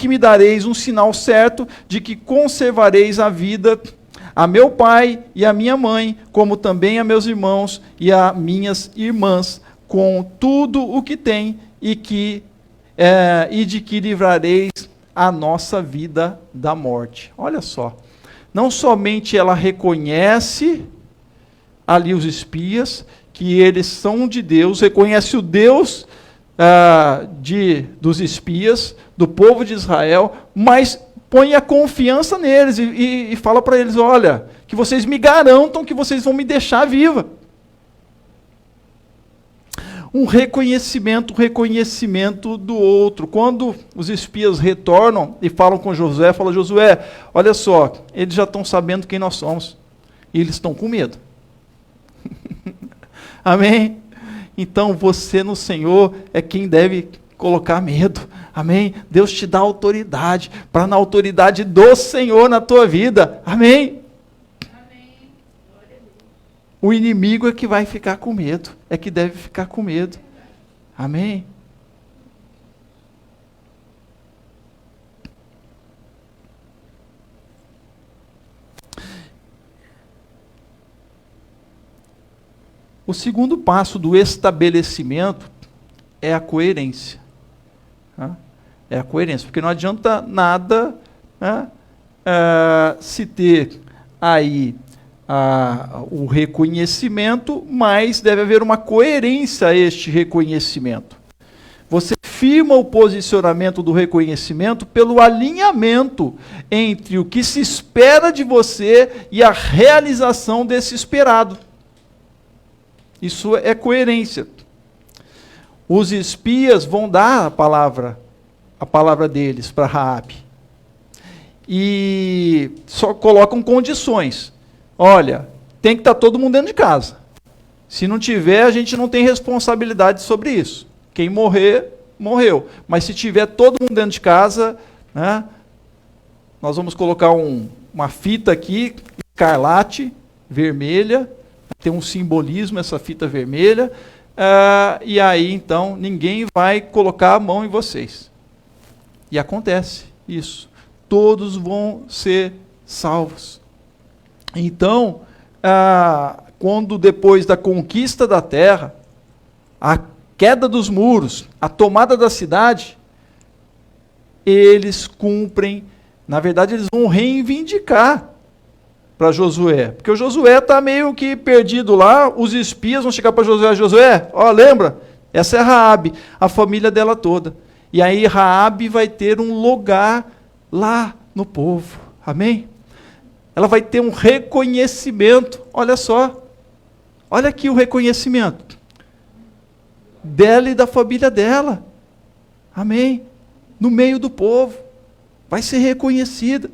me dareis um sinal certo de que conservareis a vida a meu pai e a minha mãe, como também a meus irmãos e a minhas irmãs, com tudo o que tem, e de que livrareis a nossa vida da morte. Olha só, não somente ela reconhece ali os espias, que eles são de Deus, reconhece o Deus dos espias, do povo de Israel, mas põe a confiança neles e fala para eles: olha, que vocês me garantam que vocês vão me deixar viva. Um reconhecimento do outro. Quando os espias retornam e falam com Josué, fala: Josué, olha só, eles já estão sabendo quem nós somos, e eles estão com medo. Amém? Então você no Senhor é quem deve colocar medo. Amém? Deus te dá autoridade, para na autoridade do Senhor na tua vida. Amém? Amém. Glória a Deus. O inimigo é que vai ficar com medo, é que deve ficar com medo. Amém? O segundo passo do estabelecimento é a coerência. É a coerência, porque não adianta nada, né, se ter aí o reconhecimento, mas deve haver uma coerência a este reconhecimento. Você firma o posicionamento do reconhecimento pelo alinhamento entre o que se espera de você e a realização desse esperado. Isso é coerência. Os espias vão dar a palavra deles para Raabe. E só colocam condições. Olha, tem que estar todo mundo dentro de casa. Se não tiver, a gente não tem responsabilidade sobre isso. Quem morrer, morreu. Mas se tiver todo mundo dentro de casa, né, nós vamos colocar uma fita aqui, escarlate, vermelha, tem um simbolismo essa fita vermelha, e aí então ninguém vai colocar a mão em vocês. E acontece isso. Todos vão ser salvos. Então, quando depois da conquista da terra, a queda dos muros, a tomada da cidade, eles cumprem, na verdade eles vão reivindicar para Josué, porque o Josué está meio que perdido lá, os espias vão chegar para Josué, ó, lembra? Essa é Raabe, a família dela toda. E aí Raabe vai ter um lugar lá no povo. Amém? Ela vai ter um reconhecimento. Olha só. Olha aqui o reconhecimento dela e da família dela. Amém? No meio do povo. Vai ser reconhecida.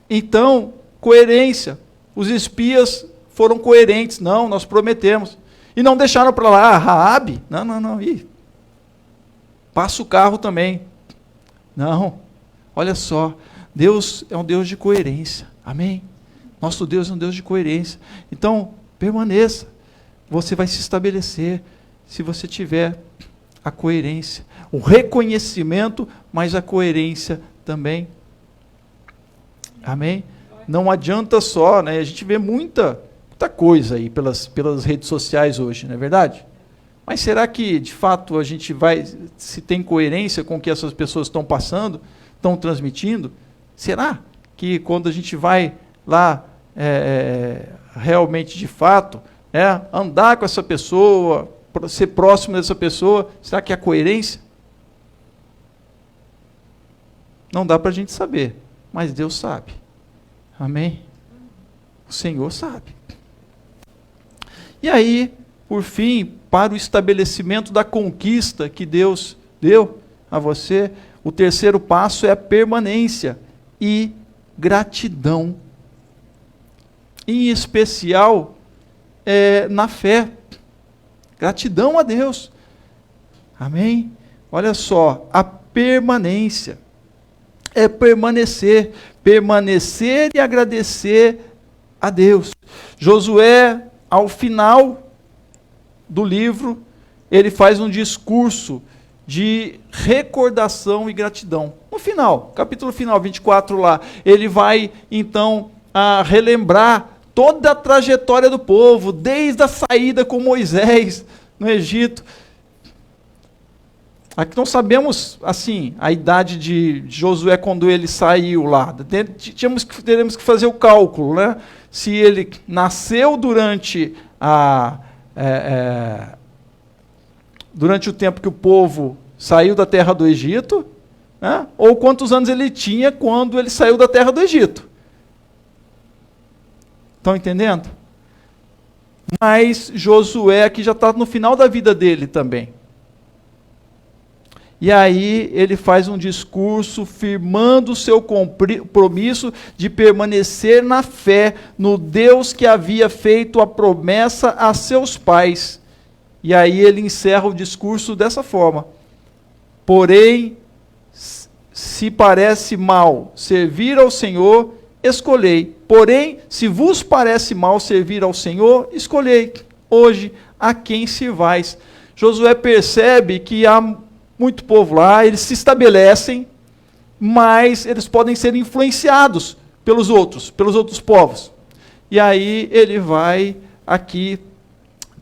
Então, coerência. Os espias foram coerentes. Não, nós prometemos. E não deixaram para lá, Raabe. Não. Passa o carro também. Não. Olha só, Deus é um Deus de coerência. Amém? Nosso Deus é um Deus de coerência. Então, permaneça. Você vai se estabelecer se você tiver a coerência. O reconhecimento, mas a coerência também. Amém? Não adianta só, né? A gente vê muita coisa aí pelas redes sociais hoje, não é verdade? Mas será que, de fato, a gente se tem coerência com o que essas pessoas estão passando, estão transmitindo? Será que quando a gente vai lá, realmente, de fato, andar com essa pessoa, ser próximo dessa pessoa, será que é coerência? Não dá para a gente saber, mas Deus sabe. Amém? O Senhor sabe. E aí, por fim, para o estabelecimento da conquista que Deus deu a você, o terceiro passo é a permanência e gratidão. Em especial, na fé. Gratidão a Deus. Amém? Olha só, a permanência é permanecer e agradecer a Deus. Josué, ao final do livro, ele faz um discurso de recordação e gratidão. No final, capítulo final, 24 lá, ele vai então a relembrar toda a trajetória do povo, desde a saída com Moisés no Egito. Aqui não sabemos, assim, a idade de Josué quando ele saiu lá. Teremos que fazer o cálculo, né? Se ele nasceu durante o tempo que o povo saiu da terra do Egito, né? Ou quantos anos ele tinha quando ele saiu da terra do Egito. Estão entendendo? Mas Josué aqui já está no final da vida dele também. E aí ele faz um discurso firmando o seu compromisso de permanecer na fé no Deus que havia feito a promessa a seus pais. E aí ele encerra o discurso dessa forma: porém, se parece mal servir ao Senhor, escolhei. Porém, se vos parece mal servir ao Senhor, escolhei hoje a quem sirvais. Josué percebe que há muito povo lá, eles se estabelecem, mas eles podem ser influenciados pelos outros povos. E aí ele vai aqui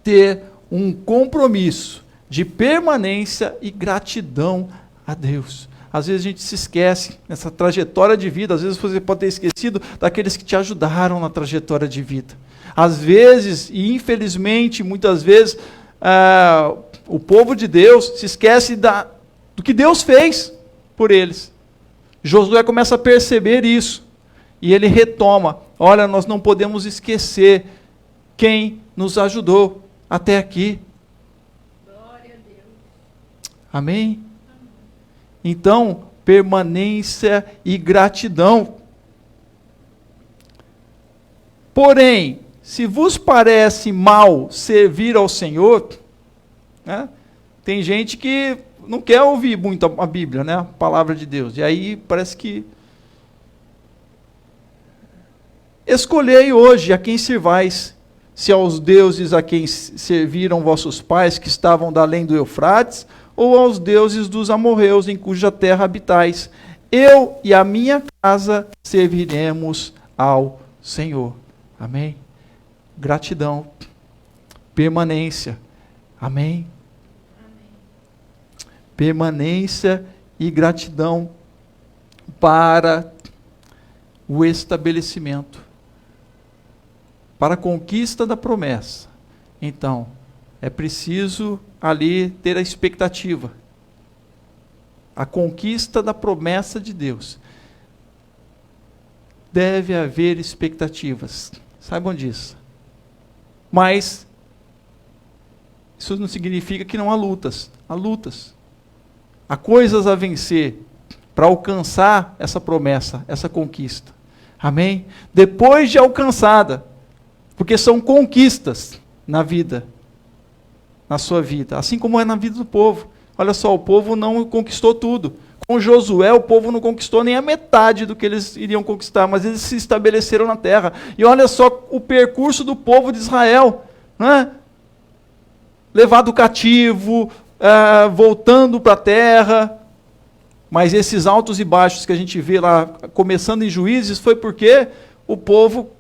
ter um compromisso de permanência e gratidão a Deus. Às vezes a gente se esquece nessa trajetória de vida, às vezes você pode ter esquecido daqueles que te ajudaram na trajetória de vida. Às vezes, e infelizmente, muitas vezes, o povo de Deus se esquece do que Deus fez por eles. Josué começa a perceber isso. E ele retoma: olha, nós não podemos esquecer quem nos ajudou até aqui. Glória a Deus. Amém? Então, permanência e gratidão. Porém, se vos parece mal servir ao Senhor, né, tem gente que não quer ouvir muito a Bíblia, né, a palavra de Deus. E aí parece que escolhei hoje a quem servais, se aos deuses a quem serviram vossos pais que estavam da além do Eufrates, ou aos deuses dos amorreus em cuja terra habitais. Eu e a minha casa serviremos ao Senhor. Amém? Gratidão. Permanência. Amém? Permanência e gratidão para o estabelecimento, para a conquista da promessa. Então, é preciso ali ter a expectativa, a conquista da promessa de Deus. Deve haver expectativas, saibam disso. Mas isso não significa que não há lutas. Há lutas. Há coisas a vencer para alcançar essa promessa, essa conquista. Amém? Depois de alcançada, Porque são conquistas na vida, na sua vida, assim como é na vida do povo. Olha só, o povo não conquistou tudo. Com Josué, o povo não conquistou nem a metade do que eles iriam conquistar, mas eles se estabeleceram na terra. E olha só o percurso do povo de Israel, né? Levado cativo, voltando para a terra. Mas esses altos e baixos que a gente vê lá, começando em Juízes, foi porque o povo,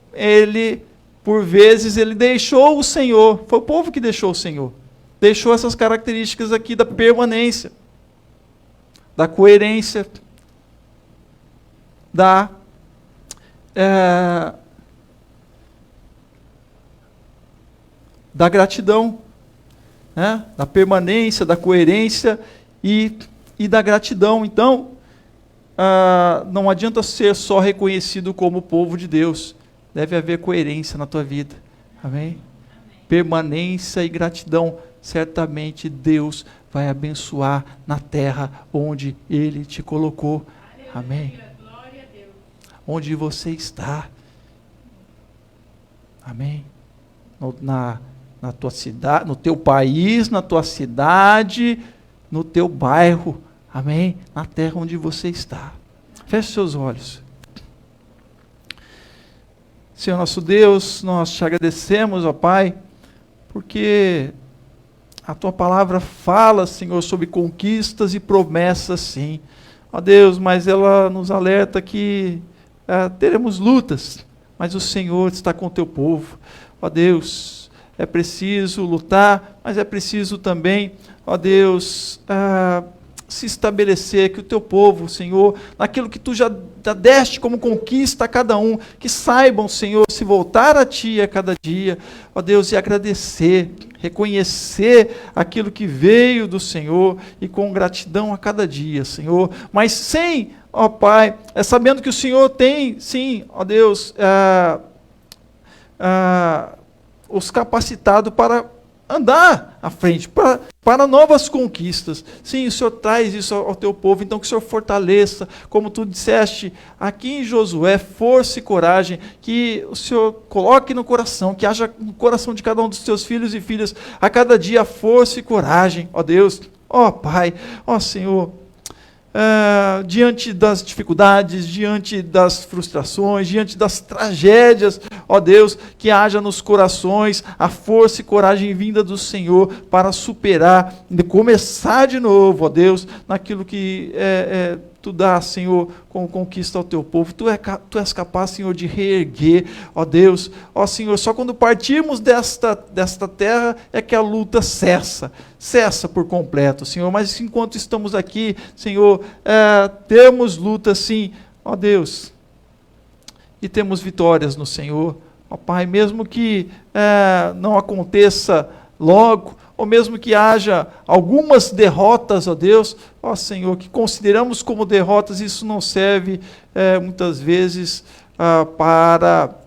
por vezes, ele deixou o Senhor. Foi o povo que deixou o Senhor. Deixou essas características aqui da permanência, da coerência, da gratidão, né? Da permanência, da coerência e da gratidão. Então, não adianta ser só reconhecido como povo de Deus, deve haver coerência na tua vida, amém? Permanência e gratidão, certamente Deus vai abençoar na terra onde Ele te colocou, amém? Glória a Deus. Onde você está, amém? Na tua cidade, no teu país, na tua cidade, no teu bairro, amém? Na terra onde você está. Feche seus olhos. Senhor nosso Deus, nós te agradecemos, ó Pai, porque a tua palavra fala, Senhor, sobre conquistas e promessas, sim. Ó Deus, mas ela nos alerta que teremos lutas, mas o Senhor está com o teu povo. Ó Deus, é preciso lutar, mas é preciso também, ó Deus, se estabelecer, que o teu povo, Senhor, naquilo que tu já deste como conquista a cada um, que saibam, Senhor, se voltar a ti a cada dia, ó Deus, e agradecer, reconhecer aquilo que veio do Senhor e com gratidão a cada dia, Senhor, mas sem, ó Pai, sabendo que o Senhor tem, sim, ó Deus, os capacitado para andar à frente, para novas conquistas. Sim, o Senhor traz isso ao teu povo, então que o Senhor fortaleça, como tu disseste aqui em Josué, força e coragem, que o Senhor coloque no coração, que haja no coração de cada um dos teus filhos e filhas, a cada dia força e coragem, ó Deus, ó Pai, ó Senhor, diante das dificuldades, diante das frustrações, diante das tragédias, ó Deus, que haja nos corações a força e coragem vinda do Senhor para superar, começar de novo, ó Deus, naquilo que tu dá, Senhor, como conquista ao teu povo. Tu és capaz, Senhor, de reerguer, ó Deus, ó Senhor, só quando partirmos desta terra é que a luta cessa por completo, Senhor, mas enquanto estamos aqui, Senhor, temos luta sim, ó Deus, e temos vitórias no Senhor, ó Pai, mesmo que não aconteça logo, ou mesmo que haja algumas derrotas, ó Deus, ó Senhor, que consideramos como derrotas, isso não serve muitas vezes para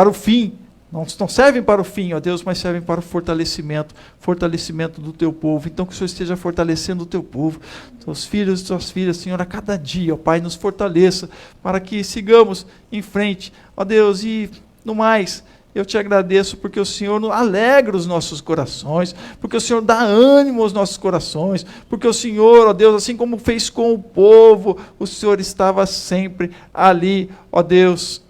o fim, não servem para o fim, ó Deus, mas servem para o fortalecimento do teu povo. Então que o Senhor esteja fortalecendo o teu povo, teus filhos e tuas filhas, Senhor, a cada dia, ó Pai, nos fortaleça, para que sigamos em frente, ó Deus, e no mais, eu te agradeço porque o Senhor alegra os nossos corações, porque o Senhor dá ânimo aos nossos corações, porque o Senhor, ó Deus, assim como fez com o povo, o Senhor estava sempre ali, ó Deus,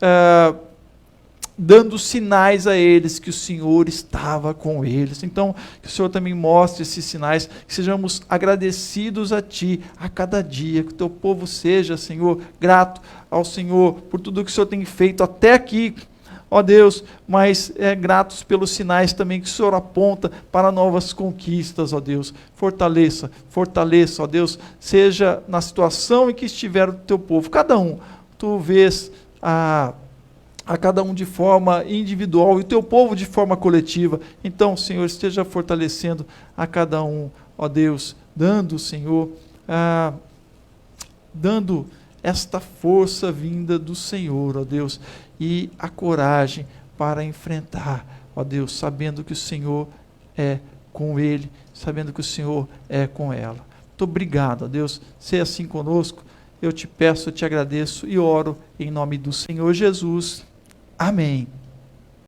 dando sinais a eles que o Senhor estava com eles. Então, que o Senhor também mostre esses sinais, que sejamos agradecidos a Ti a cada dia, que o Teu povo seja, Senhor, grato ao Senhor por tudo que o Senhor tem feito até aqui, ó Deus, mas gratos pelos sinais também que o Senhor aponta para novas conquistas, ó Deus. Fortaleça, ó Deus, seja na situação em que estiver o Teu povo, cada um, Tu vês a cada um de forma individual e o Teu povo de forma coletiva. Então, Senhor, esteja fortalecendo a cada um, ó Deus, dando, Senhor, dando esta força vinda do Senhor, ó Deus, e a coragem para enfrentar, ó Deus, sabendo que o Senhor é com ele, sabendo que o Senhor é com ela. Muito obrigado, ó Deus, seja assim conosco, eu te peço, eu te agradeço e oro em nome do Senhor Jesus. Amém.